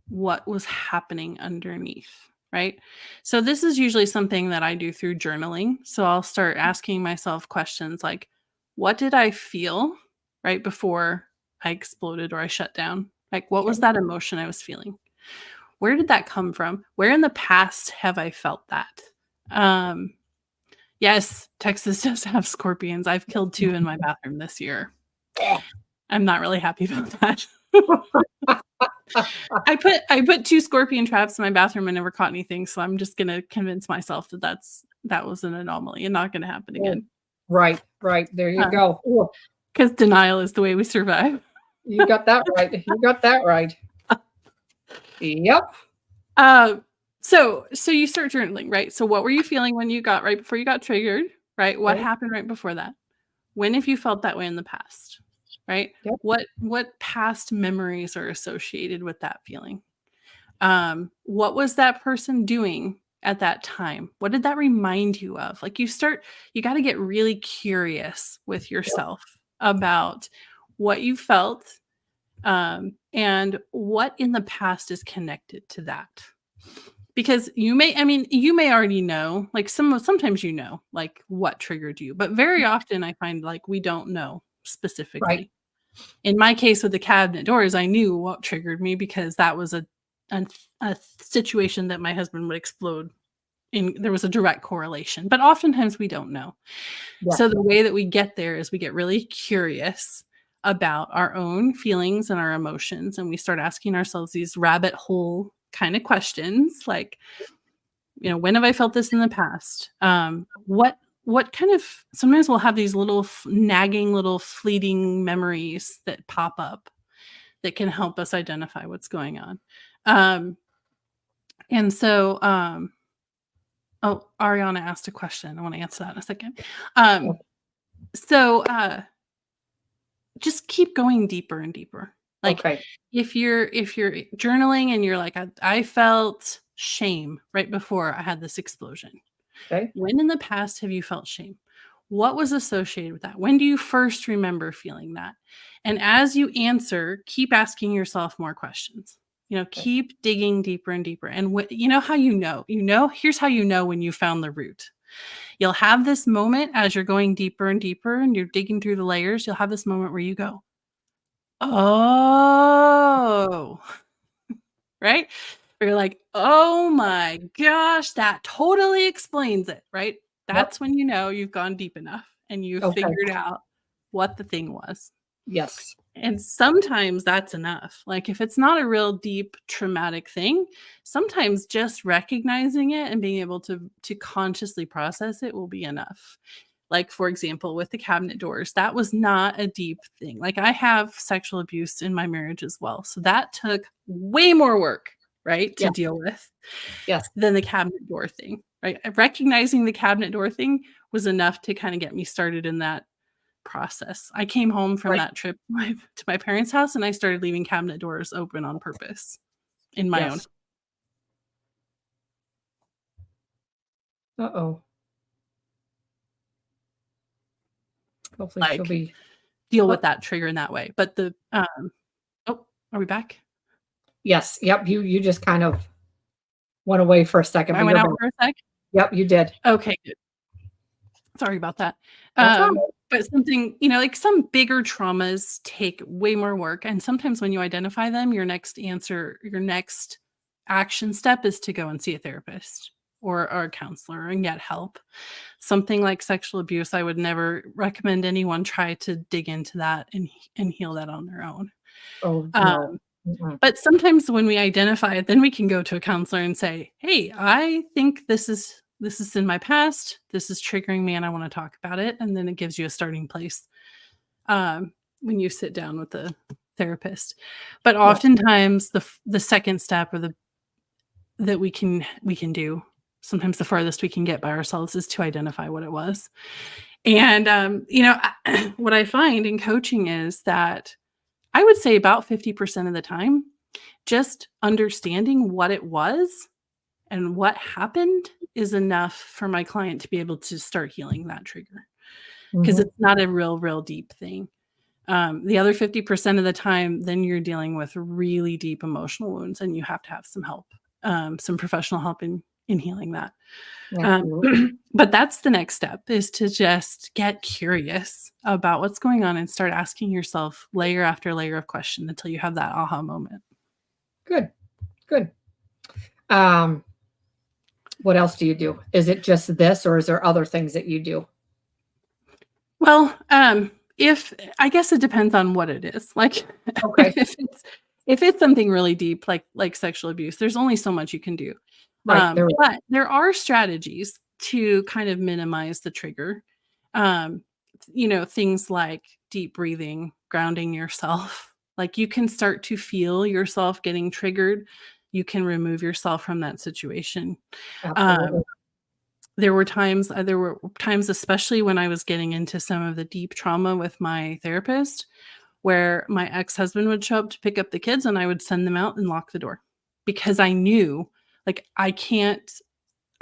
what was happening underneath. Right? So this is usually something that I do through journaling. So I'll start asking myself questions like, what did I feel right before I exploded or I shut down? Like, what was that emotion I was feeling? Where did that come from? Where in the past have I felt that? Yes, Texas does have scorpions. I've killed 2 in my bathroom this year. I'm not really happy about that. I put 2 scorpion traps in my bathroom and never caught anything, so I'm just gonna convince myself that was an anomaly and not gonna happen again. Right. There you go. Because denial is the way we survive. You got that right. Yep. So you start journaling, right? So what were you feeling right before you got triggered, right? What happened right before that? When have you felt that way in the past? right? Yep. What past memories are associated with that feeling? What was that person doing at that time? What did that remind you of? Like you got to get really curious with Yep. yourself about what you felt, and what in the past is connected to that. Because you may already know, like sometimes like what triggered you, but very often I find like we don't know Right. specifically. In my case with the cabinet doors, I knew what triggered me because that was a, a situation that my husband would explode in. There was a direct correlation, but oftentimes we don't know. Yes. So the way that we get there is we get really curious about our own feelings and our emotions, and we start asking ourselves these rabbit hole kind of questions like, when have I felt this in the past? What kind of sometimes we'll have these little nagging little fleeting memories that pop up that can help us identify what's going on. And so oh, Ariana asked a question. I want to answer that in a second. Yep. So just keep going deeper and deeper. Like Okay. if you're journaling and you're like, I felt shame right before I had this explosion. Okay. When in the past have you felt shame? What was associated with that? When do you first remember feeling that? And as you answer, keep asking yourself more questions. Okay. Keep digging deeper and deeper. And how here's how you know when you found the root. You'll have this moment as you're going deeper and deeper and you're digging through the layers. You'll have this moment where you go, oh, right? Where you're like, oh my gosh, that totally explains it, right? Yep. That's when you know you've gone deep enough and you've Okay. figured out what the thing was. Yes. And sometimes that's enough. Like if it's not a real deep traumatic thing, sometimes just recognizing it and being able to consciously process it will be enough. Like for example, with the cabinet doors, that was not a deep thing. Like I have sexual abuse in my marriage as well. So that took way more work, right, to Yes. deal with Yes. than the cabinet door thing, right? Recognizing the cabinet door thing was enough to kind of get me started in that process. I came home from Right. that trip to my parents' house and I started leaving cabinet doors open on purpose in my own. Yes. Uh-oh. Hopefully she'll Like be. deal with Oh, that trigger in that way. But oh, are we back? yes. Yep. You just kind of went away for a second, I but went you're out back. for a sec. Yep, you did. Okay, good. Sorry about that. That's all right. But something, like some bigger traumas take way more work. And sometimes when you identify them, your next action step is to go and see a therapist or a counselor and get help. Something like sexual abuse, I would never recommend anyone try to dig into that and heal that on their own. Oh, no. Um, Mm-mm. but sometimes when we identify it, then we can go to a counselor and say, "Hey, I think this is in my past. This is triggering me, and I want to talk about it." And then it gives you a starting place when you sit down with the therapist. But Yep. oftentimes, the second step or that we can do, sometimes the farthest we can get by ourselves, is to identify what it was. And what I find in coaching is that I would say about 50% of the time, just understanding what it was and what happened is enough for my client to be able to start healing that trigger, because Mhm. it's not a real deep thing. The other 50% of the time, then you're dealing with really deep emotional wounds and you have to have some help, some professional help in healing that. Absolutely. But that's the next step, is to just get curious about what's going on and start asking yourself layer after layer of question until you have that aha moment. Good. Good. Um, what else do you do? Is it just this, or is there other things that you do? Well, if I guess it depends on what it is. Like Okay. if it's something really deep, like sexual abuse, there's only so much you can do. Right. There. But there are strategies to kind of minimize the trigger. Um, things like deep breathing, grounding yourself. Like you can start to feel yourself getting triggered. You can remove yourself from that situation. Um, Absolutely. there were times, especially when I was getting into some of the deep trauma with my therapist, where my ex-husband would show up to pick up the kids and I would send them out and lock the door because I knew like I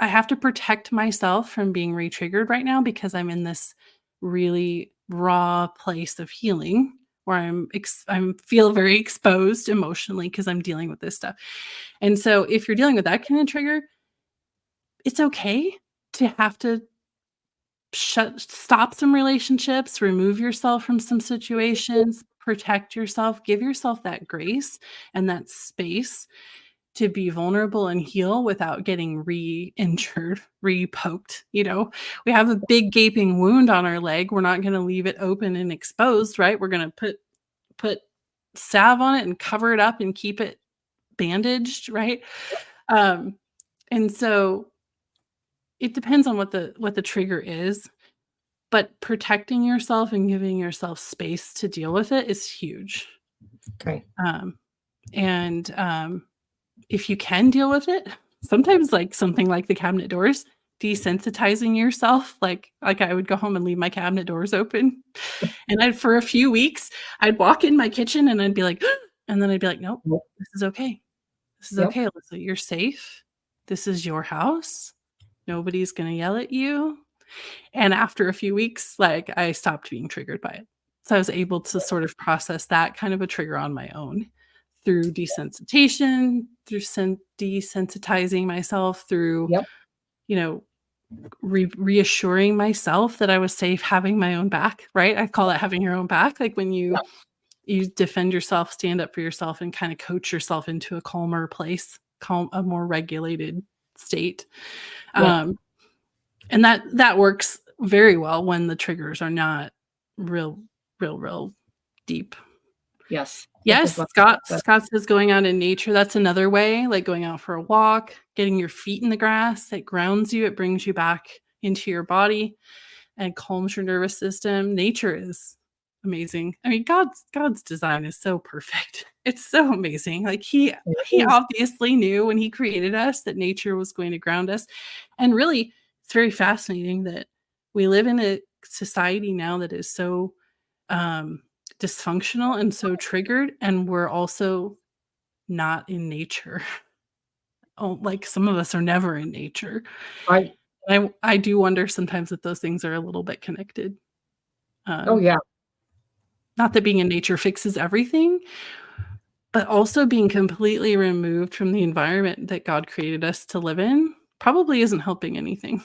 have to protect myself from being re-triggered right now because I'm in this really raw place of healing where I'm feel very exposed emotionally because I'm dealing with this stuff. And so if you're dealing with that kind of trigger, it's okay to have to stop some relationships, remove yourself from some situations, protect yourself, give yourself that grace and that space to be vulnerable and heal without getting re-injured, re-poked. We have a big gaping wound on our leg. We're not going to leave it open and exposed, right? We're going to put salve on it and cover it up and keep it bandaged, right? And so it depends on what the trigger is, but protecting yourself and giving yourself space to deal with it is huge. Okay. And if you can deal with it, sometimes like something like the cabinet doors, desensitizing yourself, like I would go home and leave my cabinet doors open. And for a few weeks, I'd walk in my kitchen and I'd be like, and then I'd be like, nope, Yep. this is okay. This is Yep. okay, Alyssa. You're safe. This is your house. Nobody's going to yell at you. And after a few weeks, like I stopped being triggered by it. So I was able to sort of process that kind of a trigger on my own through desensitization, through desensitizing myself, through, Yep. reassuring myself that I was safe having my own back, right? I call that having your own back. Like when you defend yourself, stand up for yourself, and kind of coach yourself into a calmer place, a more regulated state. Yeah. And that works very well when the triggers are not real deep. Yes. Yes, Scott says going out in nature. That's another way, like going out for a walk, getting your feet in the grass. It grounds you. It brings you back into your body and calms your nervous system. Nature is amazing. I mean, God's design is so perfect. It's so amazing. Like he obviously knew when he created us that nature was going to ground us. And really, it's very fascinating that we live in a society now that is so dysfunctional and so triggered, and we're also not in nature. Oh, like some of us are never in nature. Right. I do wonder sometimes that those things are a little bit connected. Oh yeah. Not that being in nature fixes everything, but also being completely removed from the environment that God created us to live in probably isn't helping anything.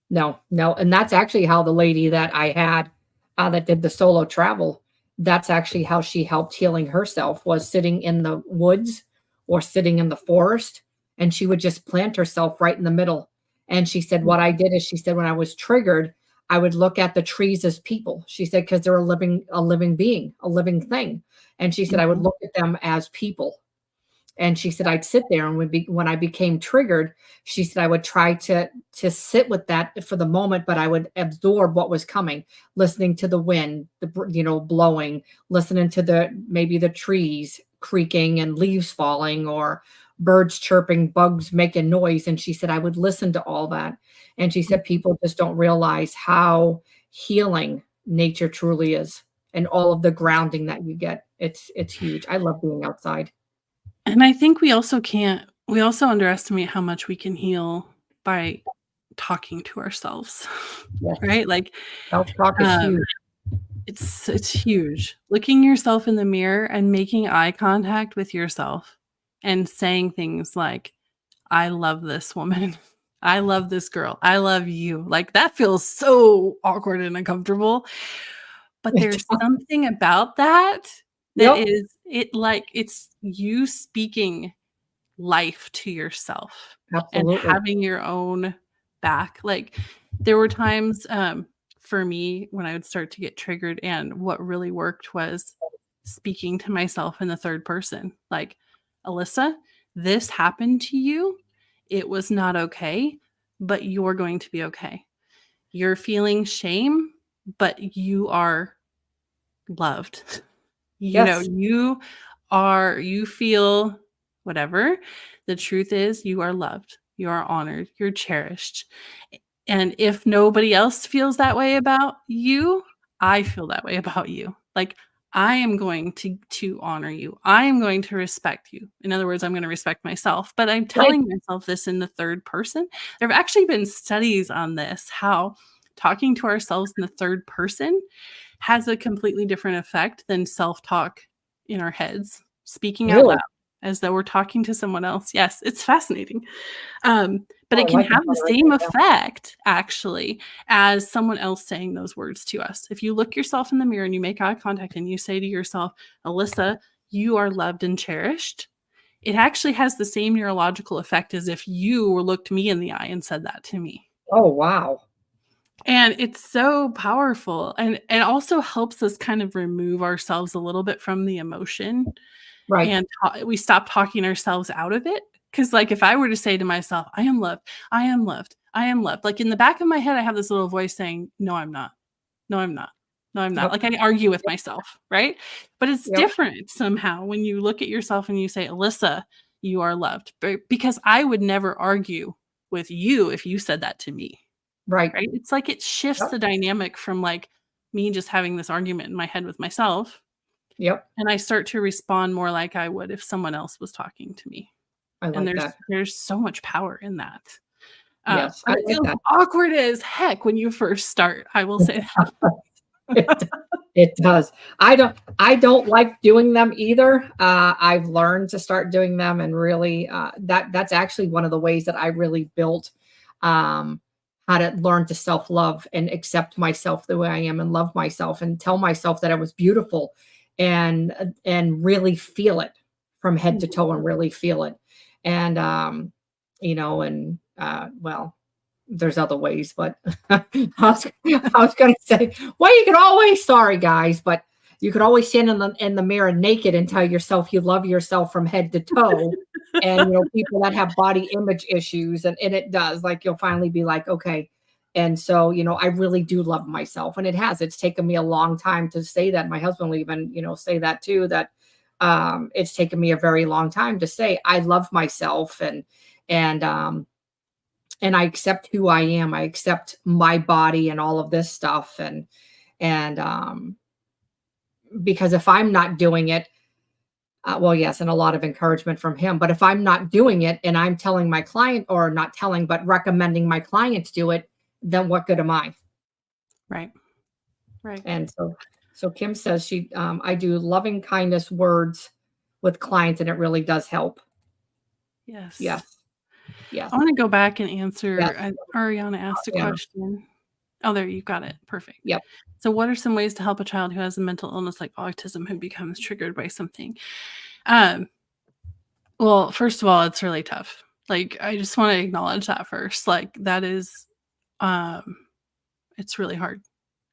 No. And that's actually how the lady that I had that did the solo travel, that's actually how she helped healing herself, was sitting in the woods or sitting in the forest. And she would just plant herself right in the middle. And she said, what I did is, she said, when I was triggered, I would look at the trees as people. She said, because they're a living being, a living thing. And she said, I would look at them as people. And she said, I'd sit there, and when I became triggered, she said, I would try to sit with that for the moment, but I would absorb what was coming, listening to the wind, blowing, listening to maybe the trees creaking and leaves falling, or birds chirping, bugs making noise. And she said, I would listen to all that. And she said, people just don't realize how healing nature truly is, and all of the grounding that you get. It's huge. I love being outside. And I think we also underestimate how much we can heal by talking to ourselves, Yes. right? Like Self-talk is huge. It's huge. Looking yourself in the mirror and making eye contact with yourself and saying things like, I love this woman. I love this girl. I love you. Like that feels so awkward and uncomfortable. But there's something about that is it's you speaking life to yourself. Absolutely. And having your own back. Like there were times for me when I would start to get triggered, and what really worked was speaking to myself in the third person. Like, Alyssa, this happened to you. It was not okay, but you're going to be okay. You're feeling shame, but you are loved. Yes. You feel whatever. The truth is you are loved. You are honored. You're cherished. And if nobody else feels that way about you, I feel that way about you. Like, I am going to honor you. I am going to respect you. In other words, I'm going to respect myself, but I'm Right. telling myself this in the third person. There have actually been studies on this, how talking to ourselves in the third person has a completely different effect than self-talk in our heads, speaking out loud Really? as though we're talking to someone else. Yes, it's fascinating. But Oh, it I can like it. have I'm the gonna write same that down. effect, actually, as someone else saying those words to us. If you look yourself in the mirror and you make eye contact and you say to yourself, Alyssa, you are loved and cherished, it actually has the same neurological effect as if you looked me in the eye and said that to me. Oh, wow. And it's so powerful. And it also helps us kind of remove ourselves a little bit from the emotion, Right. and we stop talking ourselves out of it. Because, like, if I were to say to myself, I am loved, I am loved, I am loved, like in the back of my head, I have this little voice saying, no, I'm not. No, I'm not. No, I'm not. Yep. Like, I argue with Yep. myself, right? But it's Yep. different somehow when you look at yourself and you say, Alyssa, you are loved. Because I would never argue with you if you said that to me, Right. right? It's like it shifts Yep. the dynamic from like me just having this argument in my head with myself, Yep. and I start to respond more like I would if someone else was talking to me. I And like that. there's so much power in that. Yes, I But it like feels that. awkward as heck when you first start, I will say that. It it does. I don't like doing them either. I've learned to start doing them and really, that's actually one of the ways that I really built, um, how to learn to self-love and accept myself the way I am and love myself and tell myself that I was beautiful and really feel it from head to toe and really feel it. And, well, there's other ways, but I was gonna say, well, you can always sorry guys, but you could always stand in the mirror naked and tell yourself you love yourself from head to toe. And people that have body image issues, and it does, like you'll finally be like, okay. And so, I really do love myself. And it's taken me a long time to say that. My husband will even, say that too, that it's taken me a very long time to say I love myself and and I accept who I am. I accept my body and all of this stuff. And because if I'm not doing it, well, yes, and a lot of encouragement from him. But if I'm not doing it and I'm telling my client, or not telling, but recommending my clients do it, then what good am I? Right. Right. And so Kim says I do loving kindness words with clients, and it really does help. Yes. Yes, yes, I wanna go back and yes, answer, Ariana asked a yeah, question. Oh, there, you got it. Perfect. yep. So what are some ways to help a child who has a mental illness like autism who becomes triggered by something? Um, well, first of all, it's really tough. Like, I just wanna acknowledge that first. Like, that is, um, it's really hard,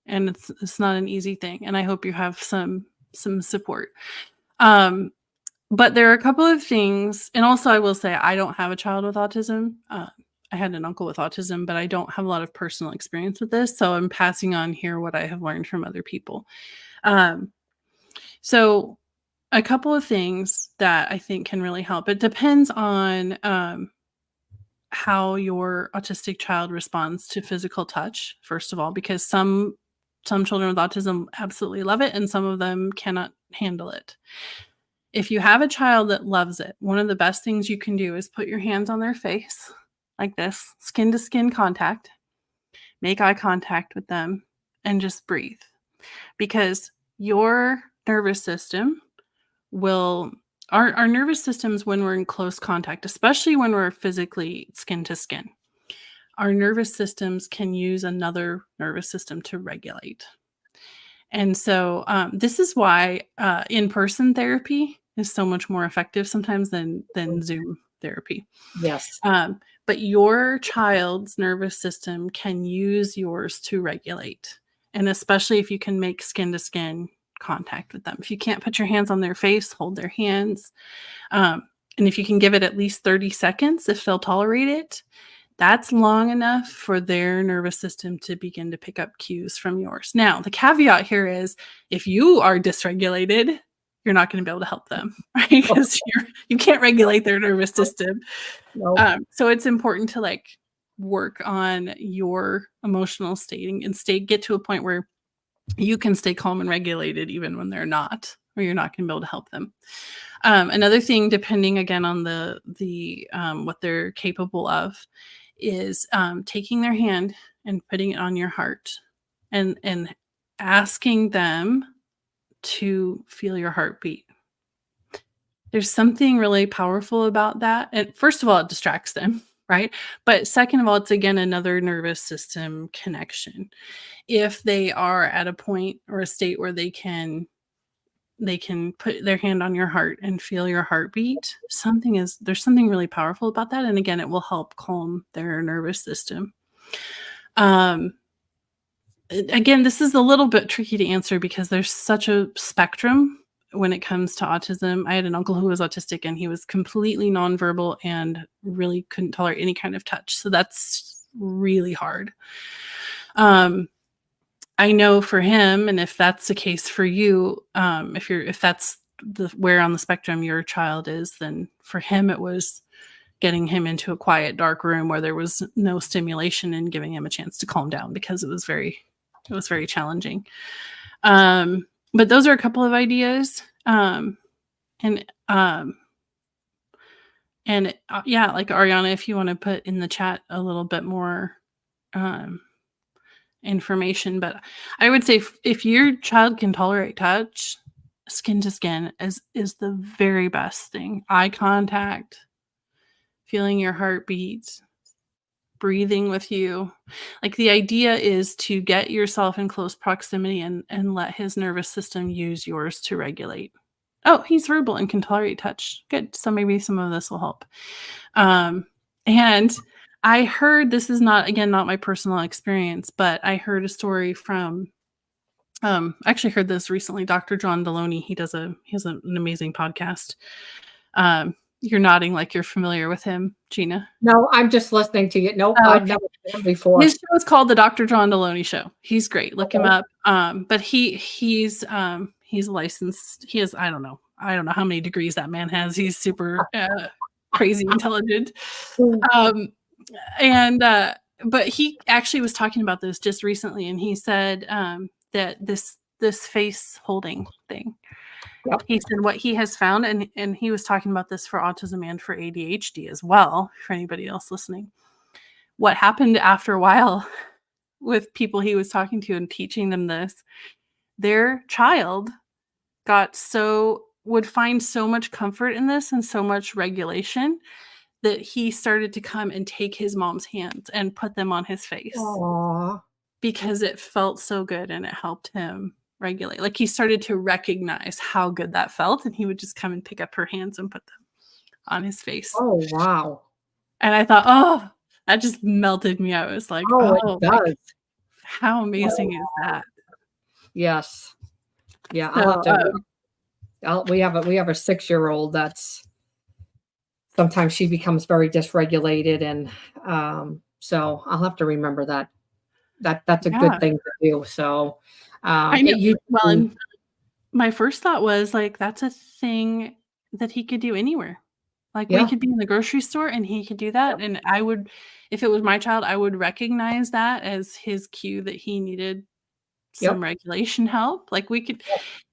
and it's not an easy thing, and I hope you have some support. Um, but there are a couple of things, and also I will say I don't have a child with autism. I had an uncle with autism, but I don't have a lot of personal experience with this, so I'm passing on here what I have learned from other people. Um, so a couple of things that I think can really help. It depends on how your autistic child responds to physical touch, first of all, because some children with autism absolutely love it and some of them cannot handle it. If you have a child that loves it, one of the best things you can do is put your hands on their face like this, skin to skin contact, make eye contact with them, and just breathe. Because your nervous system will, our nervous systems, when we're in close contact, especially when we're physically skin to skin, our nervous systems can use another nervous system to regulate. And so this is why in-person therapy is so much more effective sometimes than Zoom therapy. Yes. But your child's nervous system can use yours to regulate, and especially if you can make skin to skin contact with them. If you can't put your hands on their face, hold their hands, um, and if you can give it at least 30 seconds, if they'll tolerate it, that's long enough for their nervous system to begin to pick up cues from yours. Now, the caveat here is if you are dysregulated, you're not going to be able to help them, right? Because you can't regulate their nervous system. No. So it's important to work on your emotional stating and get to a point where you can stay calm and regulated even when they're not, or you're not going to be able to help them. Another thing, depending again on the what they're capable of, is taking their hand and putting it on your heart and asking them to feel your heartbeat. There's something really powerful about that. And first of all, it distracts them, right? But second of all, it's again another nervous system connection. If they are at a point or a state where they can put their hand on your heart and feel your heartbeat, there's something really powerful about that. And again, it will help calm their nervous system. Again, this is a little bit tricky to answer because there's such a spectrum when it comes to autism. I had an uncle who was autistic, and he was completely nonverbal and really couldn't tolerate any kind of touch. So that's really hard. I know for him, and if that's the case for you, if that's where on the spectrum your child is, then for him it was getting him into a quiet, dark room where there was no stimulation and giving him a chance to calm down, because it was very challenging. But those are a couple of ideas. Yeah, like Ariana, if you want to put in the chat a little bit more information, but I would say if your child can tolerate touch, skin to skin is the very best thing. Eye contact, feeling your heartbeat, breathing with you. Like, the idea is to get yourself in close proximity and let his nervous system use yours to regulate. Oh, he's verbal and can tolerate touch. Good. So maybe some of this will help. And I heard, this is not my personal experience, but I heard a story from, actually heard this recently, Dr. John Deloney. He has an amazing podcast. You're nodding like you're familiar with him, Gina. No, I'm just listening to you. Nope, Oh, I've never seen him before. His show is called The Dr. John Deloney Show. He's great. Look him up. But he's licensed. He has, I don't know how many degrees that man has. He's super crazy intelligent. But he actually was talking about this just recently, and he said that this face holding thing. Yep. He said what he has found, and he was talking about this for autism and for ADHD as well, for anybody else listening. What happened after a while with people he was talking to and teaching them this, their child would find so much comfort in this and so much regulation that he started to come and take his mom's hands and put them on his face. Aww. Because it felt so good and it helped him regulate. Like, he started to recognize how good that felt, and he would just come and pick up her hands and put them on his face. Oh, wow. And I thought, oh, that just melted me. I was like, it does. Like, how amazing is that? Yes. Yeah. So, we have a 6-year-old that's sometimes she becomes very dysregulated, and so I'll have to remember that. That's a good thing to do. So I know. And my first thought was, like, that's a thing that he could do anywhere. Like, we could be in the grocery store and he could do that. And I would, if it was my child, I would recognize that as his cue that he needed some regulation help. Like, we could,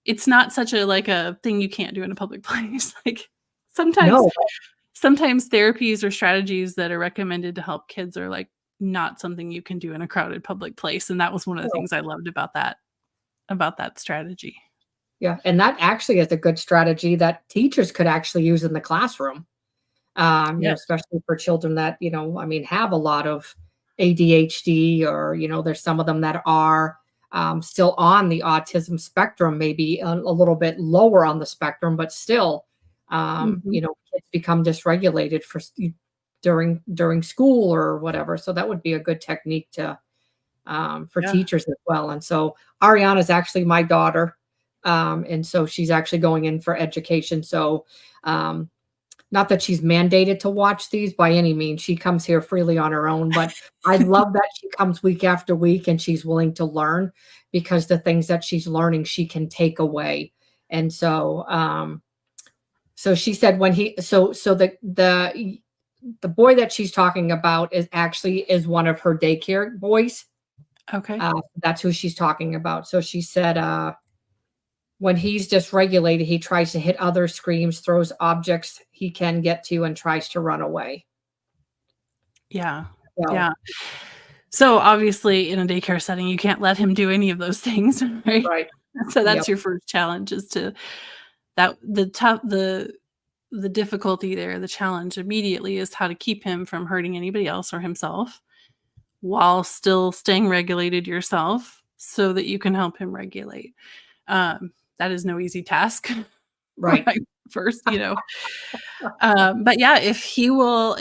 it's not such a thing you can't do in a public place. Like, sometimes therapies or strategies that are recommended to help kids are like not something you can do in a crowded public place. And that was one of the things I loved about that strategy. Yeah. And that actually is a good strategy that teachers could actually use in the classroom. You know, especially for children that, have a lot of ADHD, or, there's some of them that are still on the autism spectrum, maybe a little bit lower on the spectrum, but still, kids become dysregulated during school or whatever. So that would be a good technique to for teachers as well. And so Ariana is actually my daughter. And so she's actually going in for education. So not that she's mandated to watch these by any means. She comes here freely on her own, but I love that she comes week after week and she's willing to learn, because the things that she's learning, she can take away. And so, so she said the boy that she's talking about is one of her daycare boys. Okay. That's who she's talking about. So she said, when he's dysregulated, he tries to hit others, screams, throws objects he can get to, and tries to run away. Yeah. So, Yeah. So obviously in a daycare setting, you can't let him do any of those things, right? right. So Yep. that's your first challenge, is to that the difficulty there, the challenge immediately is how to keep him from hurting anybody else or himself while still staying regulated yourself so that you can help him regulate. That is no easy task. Right. Right, first, but yeah, if he will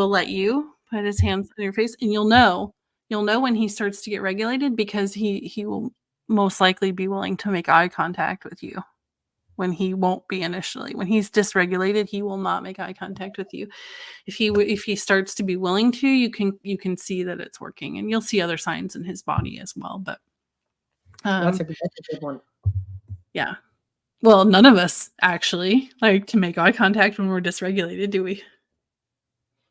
let you put his hands on your face, and you'll know when he starts to get regulated, because he will most likely be willing to make eye contact with you when he won't be initially. When he's dysregulated, he will not make eye contact with you. If he starts to be willing to, you can see that it's working, and you'll see other signs in his body as well. But That's um, that's a good one. yeah. Well, none of us actually like to make eye contact when we're dysregulated, do we?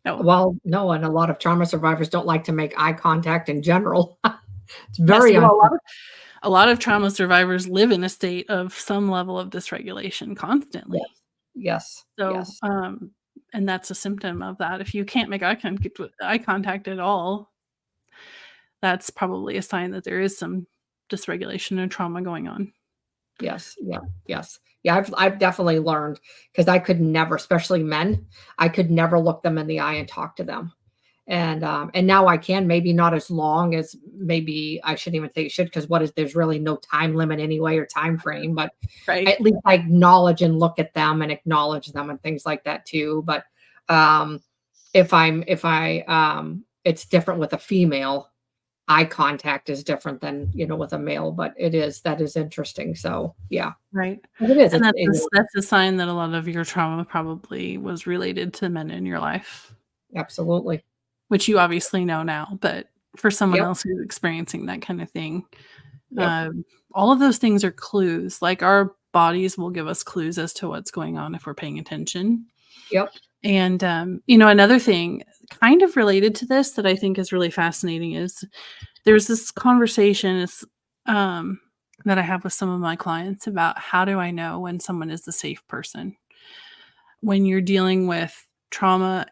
No. Well, no, and a lot of trauma survivors don't like to make eye contact in general. It's Yes, very well, unfair. a lot of trauma survivors live in a state of some level of dysregulation Yes. constantly. Yes. So, Yes. and that's a symptom of that. If you can't make eye contact at all, that's probably a sign that there is some dysregulation and trauma going on. Yes. Yeah. Yes. Yeah. I've definitely learned, because I could never, especially men, I could never look them in the eye and talk to them. And now I can, maybe not as long as, maybe I shouldn't even say should, because there's really no time limit anyway, or time frame, but Right. at least I acknowledge and look at them and acknowledge them and things like that too. But if it's different with a female. Eye contact is different than, with a male, but that is interesting. So yeah, Right. it is. And that's a sign that a lot of your trauma probably was related to men in your life, Absolutely. which you obviously know now. But for someone Yep. else who's experiencing that kind of thing, Yep. all of those things are clues. Like, our bodies will give us clues as to what's going on if we're paying attention. Yep. And, another thing kind of related to this that I think is really fascinating is there's this conversation that I have with some of my clients about, how do I know when someone is a safe person? When you're dealing with trauma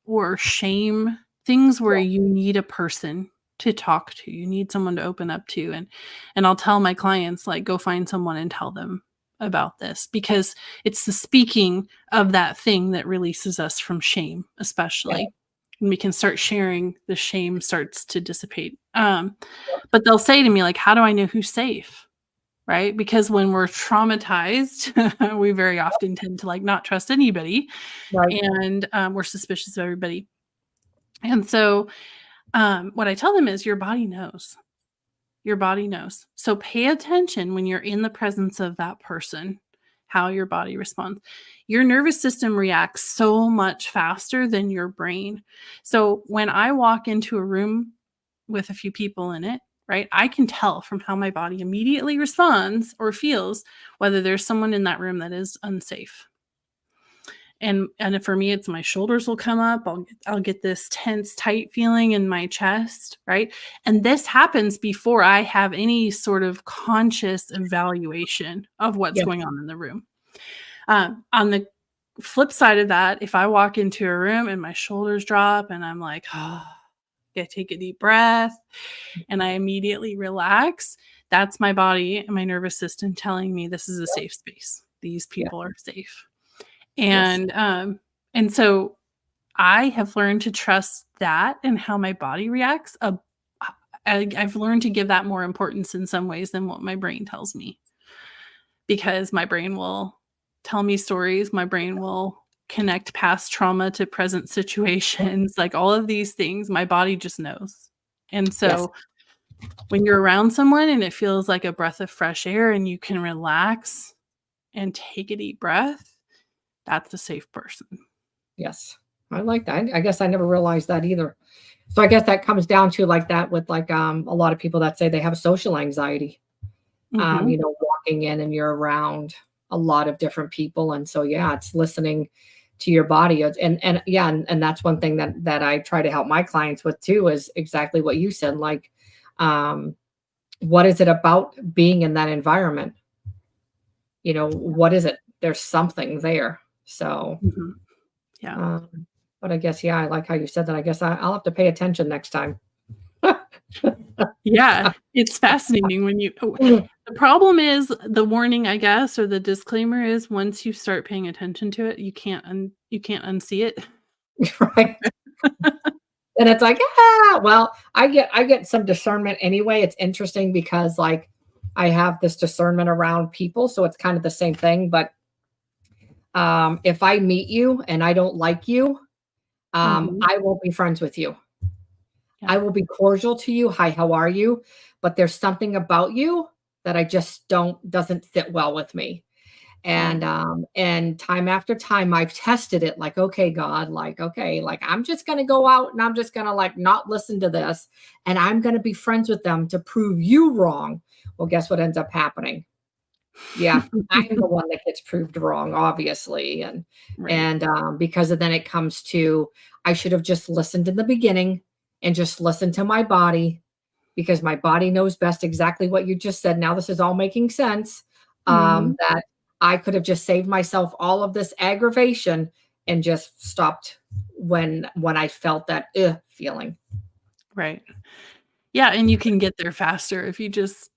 or shame, things where you need a person to talk to, you need someone to open up to. And I'll tell my clients, like, go find someone and tell them about this, because it's the speaking of that thing that releases us from shame, especially when we can start sharing, the shame starts to dissipate. But they'll say to me, like, how do I know who's safe? Right? Because when we're traumatized, we very often tend to, like, not trust anybody, Right. and we're suspicious of everybody. And so what I tell them is, your body knows. Your body knows. So pay attention when you're in the presence of that person, how your body responds. Your nervous system reacts so much faster than your brain. So when I walk into a room with a few people in it, right, I can tell from how my body immediately responds or feels whether there's someone in that room that is unsafe. And for me, it's my shoulders will come up. I'll get this tense, tight feeling in my chest, right? And this happens before I have any sort of conscious evaluation of what's going on in the room. On the flip side of that, if I walk into a room and my shoulders drop and I'm like, oh, I take a deep breath and I immediately relax, that's my body and my nervous system telling me this is a safe space. These people are safe. And so I have learned to trust that and how my body reacts. I've learned to give that more importance in some ways than what my brain tells me, because my brain will tell me stories. My brain will connect past trauma to present situations, like all of these things. My body just knows. And so when you're around someone and it feels like a breath of fresh air and you can relax and take a deep breath, that's a safe person. Yes. I like that. I guess I never realized that either. So I guess that comes down to like that with like a lot of people that say they have social anxiety. Walking in and you're around a lot of different people. And so it's listening to your body. And that's one thing that I try to help my clients with too, is exactly what you said. Like What is it about being in that environment? What is it? There's something there. So, Mhm. Yeah. but I guess, yeah, I like how you said that. I guess I'll have to pay attention next time. Yeah, it's fascinating when the problem is the warning, I guess, or the disclaimer is once you start paying attention to it, you can't unsee it. Right. And it's like, well, I get some discernment anyway. It's interesting because like I have this discernment around people, so it's kind of the same thing. But if I meet you and I don't like you, Mhm. I won't be friends with you. Yeah. I will be cordial to you. Hi, how are you? But there's something about you that I just doesn't sit well with me. Right. And time after time I've tested it like, okay, God, like, okay, like I'm just gonna go out and I'm just gonna like not listen to this and I'm gonna be friends with them to prove you wrong. Well, guess what ends up happening? Yeah, I'm the one that gets proved wrong, obviously. And Right. and because then it comes to I should have just listened in the beginning and just listened to my body because my body knows best exactly what you just said. Now this is all making sense. Mhm. That I could have just saved myself all of this aggravation and just stopped when I felt that feeling. Right. Yeah, and you can get there faster if you just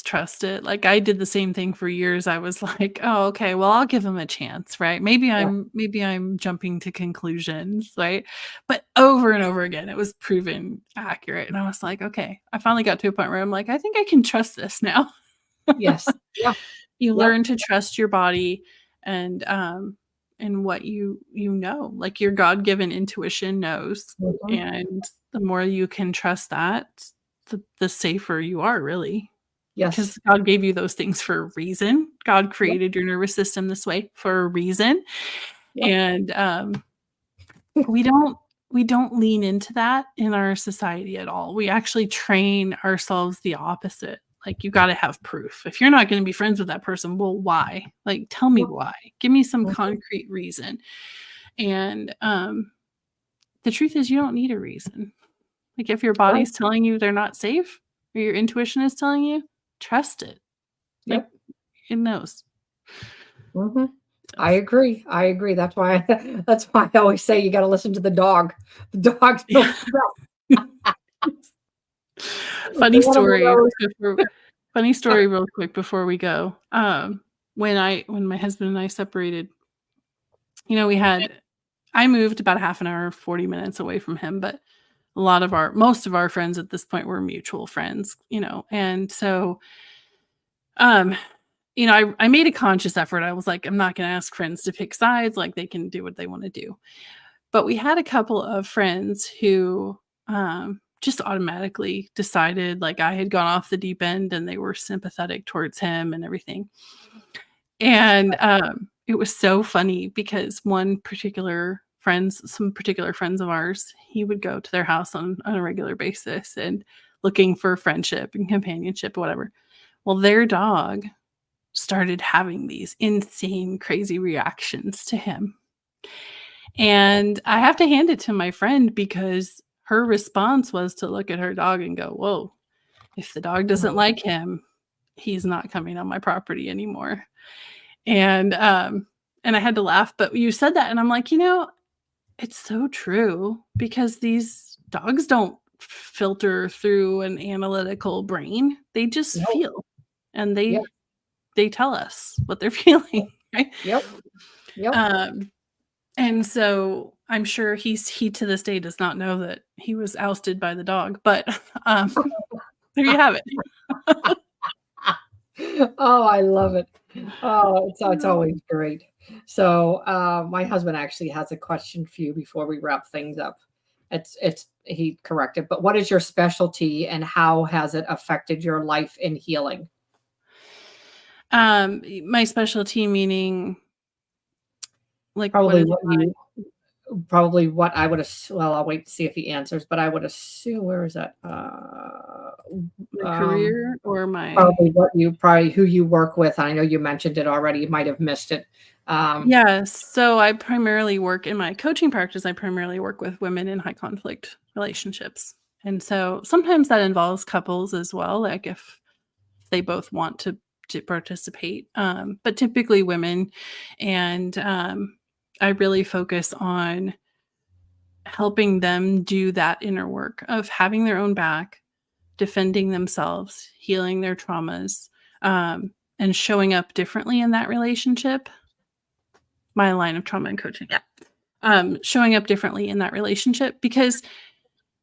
trust it. Like, I did the same thing for years. I was like, "Oh, okay, well, I'll give him a chance," right? Yeah. Maybe I'm jumping to conclusions, right? But over and over again, it was proven accurate, and I was like, "Okay." I finally got to a point where I'm like, "I think I can trust this now." Yes. Yeah. You Yep. learn to trust your body and what you know, like your God-given intuition knows, Mhm. and the more you can trust that, the safer you are really, Yes. because God gave you those things for a reason. God Yep. created your nervous system this way for a reason, Yep. and, we don't we don't lean into that in our society at all. We actually train ourselves the opposite. Like, you gotta have proof. If you're not gonna be friends with that person, well, why? Like, tell me Yep. why. Give me some Mhm. concrete reason. And, the truth is you don't need a reason. Like, if your Right. body's telling you they're not safe or your intuition is telling you, trust it. Like, Yep. it knows. Mhm. I So agree. I agree. That's why that's why I always say you got to listen to the dog. The dogs know yeah. best. Funny One of story those. before Funny story real quick before we go. When my husband and I separated, we had I moved about half an hour, 40 minutes away from him, but most of our friends at this point were mutual friends, and so, um, I made a conscious effort. I was like, "I'm not gonna ask friends to pick sides, like, they can do what they wanna do." But we had a couple of friends who, just automatically decided, like, I had gone off the deep end and they were sympathetic towards him and everything. And, it was so funny because some particular friends of ours, he would go to their house on a regular basis and looking for friendship and companionship or whatever. Well, their dog started having these insane, crazy reactions to him. And I have to hand it to my friend because her response was to look at her dog and go, "Whoa, if the dog doesn't Mhm. like him, he's not coming on my property anymore." And, and I had to laugh, but you said that and I'm like, it's so true because these dogs don't filter through an analytical brain. They just No. feel and Yep. they tell us what they're feeling, right? Yep. Yep. Um, and so I'm sure he to this day does not know that he was ousted by the dog, but, um, there you have it. Oh, I love it. Oh, it's always great. So, my husband actually has a question for you before we wrap things up. It's he corrected, but what is your specialty and how has it affected your life in healing? My specialty meaning, like, what Probably is what my you Probably what I would well, I'll wait to see if he answers, but I would assume where is that? my Um, career or my probably who you work with. I know you mentioned it already. You might have missed it. Um, Yes. So I primarily work in my coaching practice, I primarily work with women in high conflict relationships. And so sometimes that involves couples as well, like if they both want to participate, but typically women. And I really focus on helping them do that inner work of having their own back, defending themselves, healing their traumas, and showing up differently in that relationship. My line of trauma and coaching. Yeah. Showing up differently in that relationship, because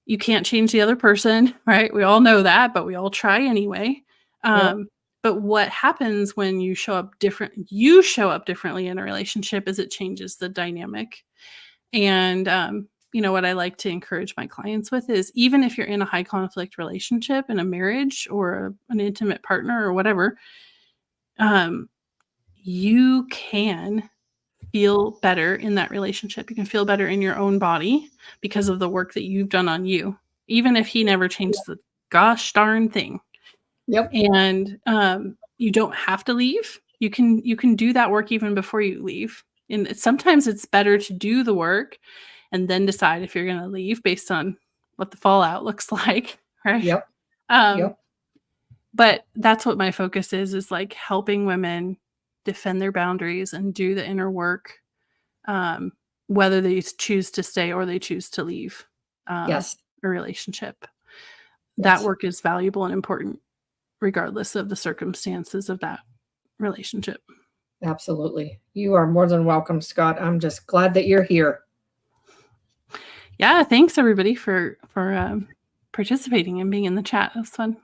you can't change the other person, right? We all know that, but we all try anyway. Yep. But what happens when you show up differently in a relationship is it changes the dynamic. And what I like to encourage my clients with is, even if you're in a high conflict relationship, in a marriage or an intimate partner or whatever, you can feel better in that relationship. You can feel better in your own body because of the work that you've done on you, even if he never changed the gosh darn thing. Yep. And you don't have to leave. You can do that work even before you leave. And sometimes it's better to do the work and then decide if you're going to leave based on what the fallout looks like, right? Yep. Um, Yep. But that's what my focus is like helping women defend their boundaries and do the inner work, whether they choose to stay or they choose to leave Yes. a relationship. That Yes. work is valuable and important regardless of the circumstances of that relationship. Absolutely. You are more than welcome, Scott. I'm just glad that you're here. Yeah, thanks everybody for participating and being in the chat. It was fun.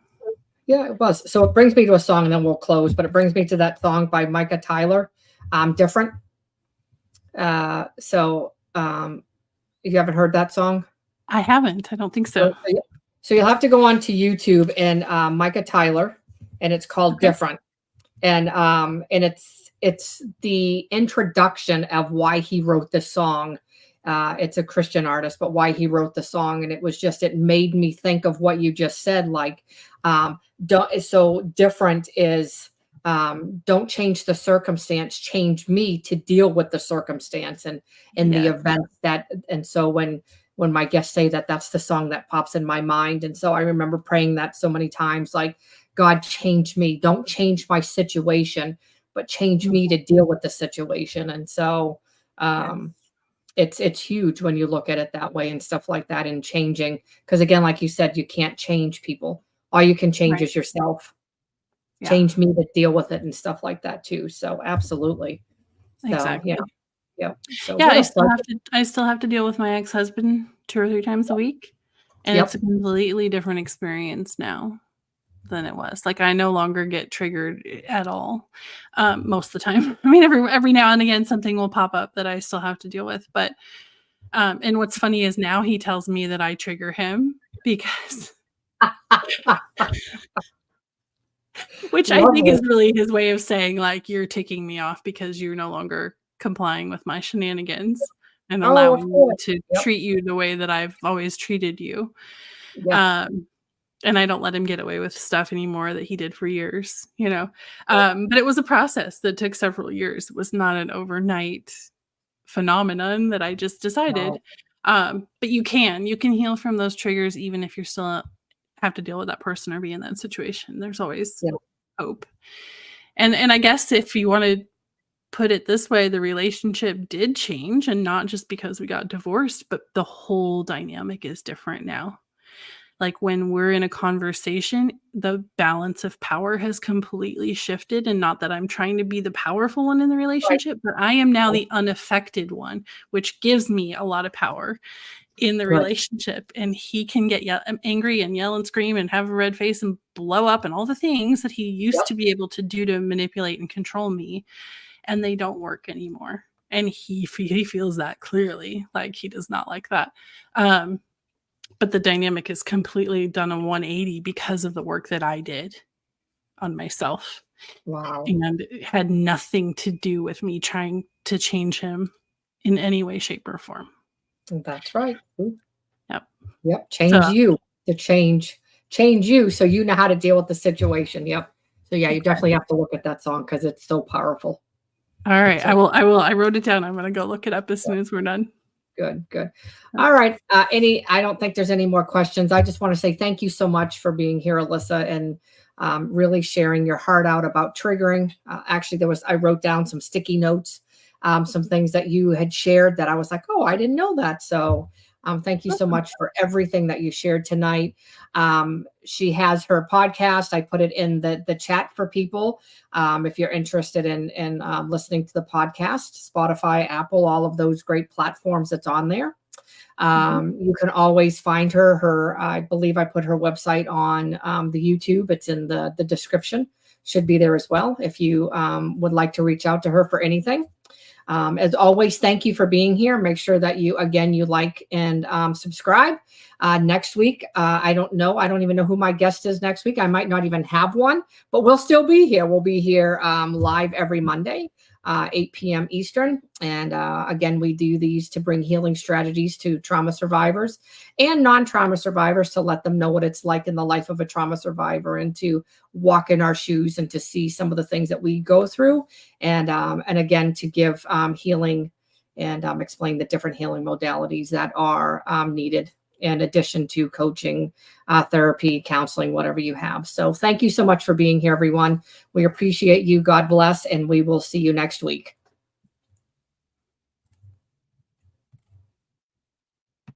Yeah, it was. So it brings me to a song, and then we'll close. But it brings me to that song by Micah Tyler, "Different." You haven't heard that song? I haven't. I don't think so. So you'll have to go on to YouTube and Micah Tyler, and it's called "Different," and it's the introduction of why he wrote this song. It's a Christian artist, but why he wrote the song, and it made me think of what you just said. Like, so different is don't change the circumstance, change me to deal with the circumstance and the events that. And so when my guests say that, that's the song that pops in my mind. And so I remember praying that so many times, like, God, change me. Don't change my situation, but change me to deal with the situation. And so it's huge when you look at it that way and stuff like that, and changing. Because again, like you said, you can't change people. All you can change is yourself. Yeah. Change me to deal with it and stuff like that too. So absolutely. Exactly. So, yeah. So yeah, I still have to deal with my ex-husband 2 or 3 times a week. And it's a completely different experience now than it was. Like, I no longer get triggered at all, most of the time. I mean, every now and again, something will pop up that I still have to deal with. But, and what's funny is now he tells me that I trigger him because, which I think is really his way of saying, like, you're ticking me off because you're no longer complying with my shenanigans and allowing me to treat you the way that I've always treated you. And I don't let him get away with stuff anymore that he did for years, but it was a process that took several years. It was not an overnight phenomenon that I just decided. But you can heal from those triggers, even if you're still have to deal with that person or be in that situation. There's always hope. And I guess if you want to put it this way, the relationship did change, and not just because we got divorced, but the whole dynamic is different now. Like, when we're in a conversation, the balance of power has completely shifted. And not that I'm trying to be the powerful one in the relationship, but I am now the unaffected one, which gives me a lot of power in the relationship. And he can get angry and yell and scream and have a red face and blow up and all the things that he used to be able to do to manipulate and control me. And they don't work anymore. And he feels that clearly. Like, he does not like that. But the dynamic is completely done a 180 because of the work that I did on myself. Wow. And it had nothing to do with me trying to change him in any way, shape, or form. That's right. Yep. Change you to change you, so you know how to deal with the situation. Yep. So yeah, you definitely have to look at that song because it's so powerful. All right. I will. I wrote it down. I'm going to go look it up as soon as we're done. Good, good. All right. I don't think there's any more questions. I just want to say thank you so much for being here, Alyssa, and really sharing your heart out about triggering. Actually, I wrote down some sticky notes, some things that you had shared that I was like, oh, I didn't know that. So thank you so much for everything that you shared tonight. She has her podcast. I put it in the chat for people. If you're interested in listening to the podcast, Spotify, Apple, all of those great platforms that's on there. You can always find her. I believe I put her website on the YouTube. It's in the description. Should be there as well if you would like to reach out to her for anything. As always, thank you for being here. Make sure that you like and subscribe. Next week, I don't know. I don't even know who my guest is next week. I might not even have one, but we'll still be here. We'll be here live every Monday, 8 p.m. Eastern. And again, we do these to bring healing strategies to trauma survivors and non-trauma survivors to let them know what it's like in the life of a trauma survivor and to walk in our shoes and to see some of the things that we go through. And again, to give healing and explain the different healing modalities that are needed in addition to coaching, therapy, counseling, whatever you have. So thank you so much for being here, everyone. We appreciate you. God bless. And we will see you next week.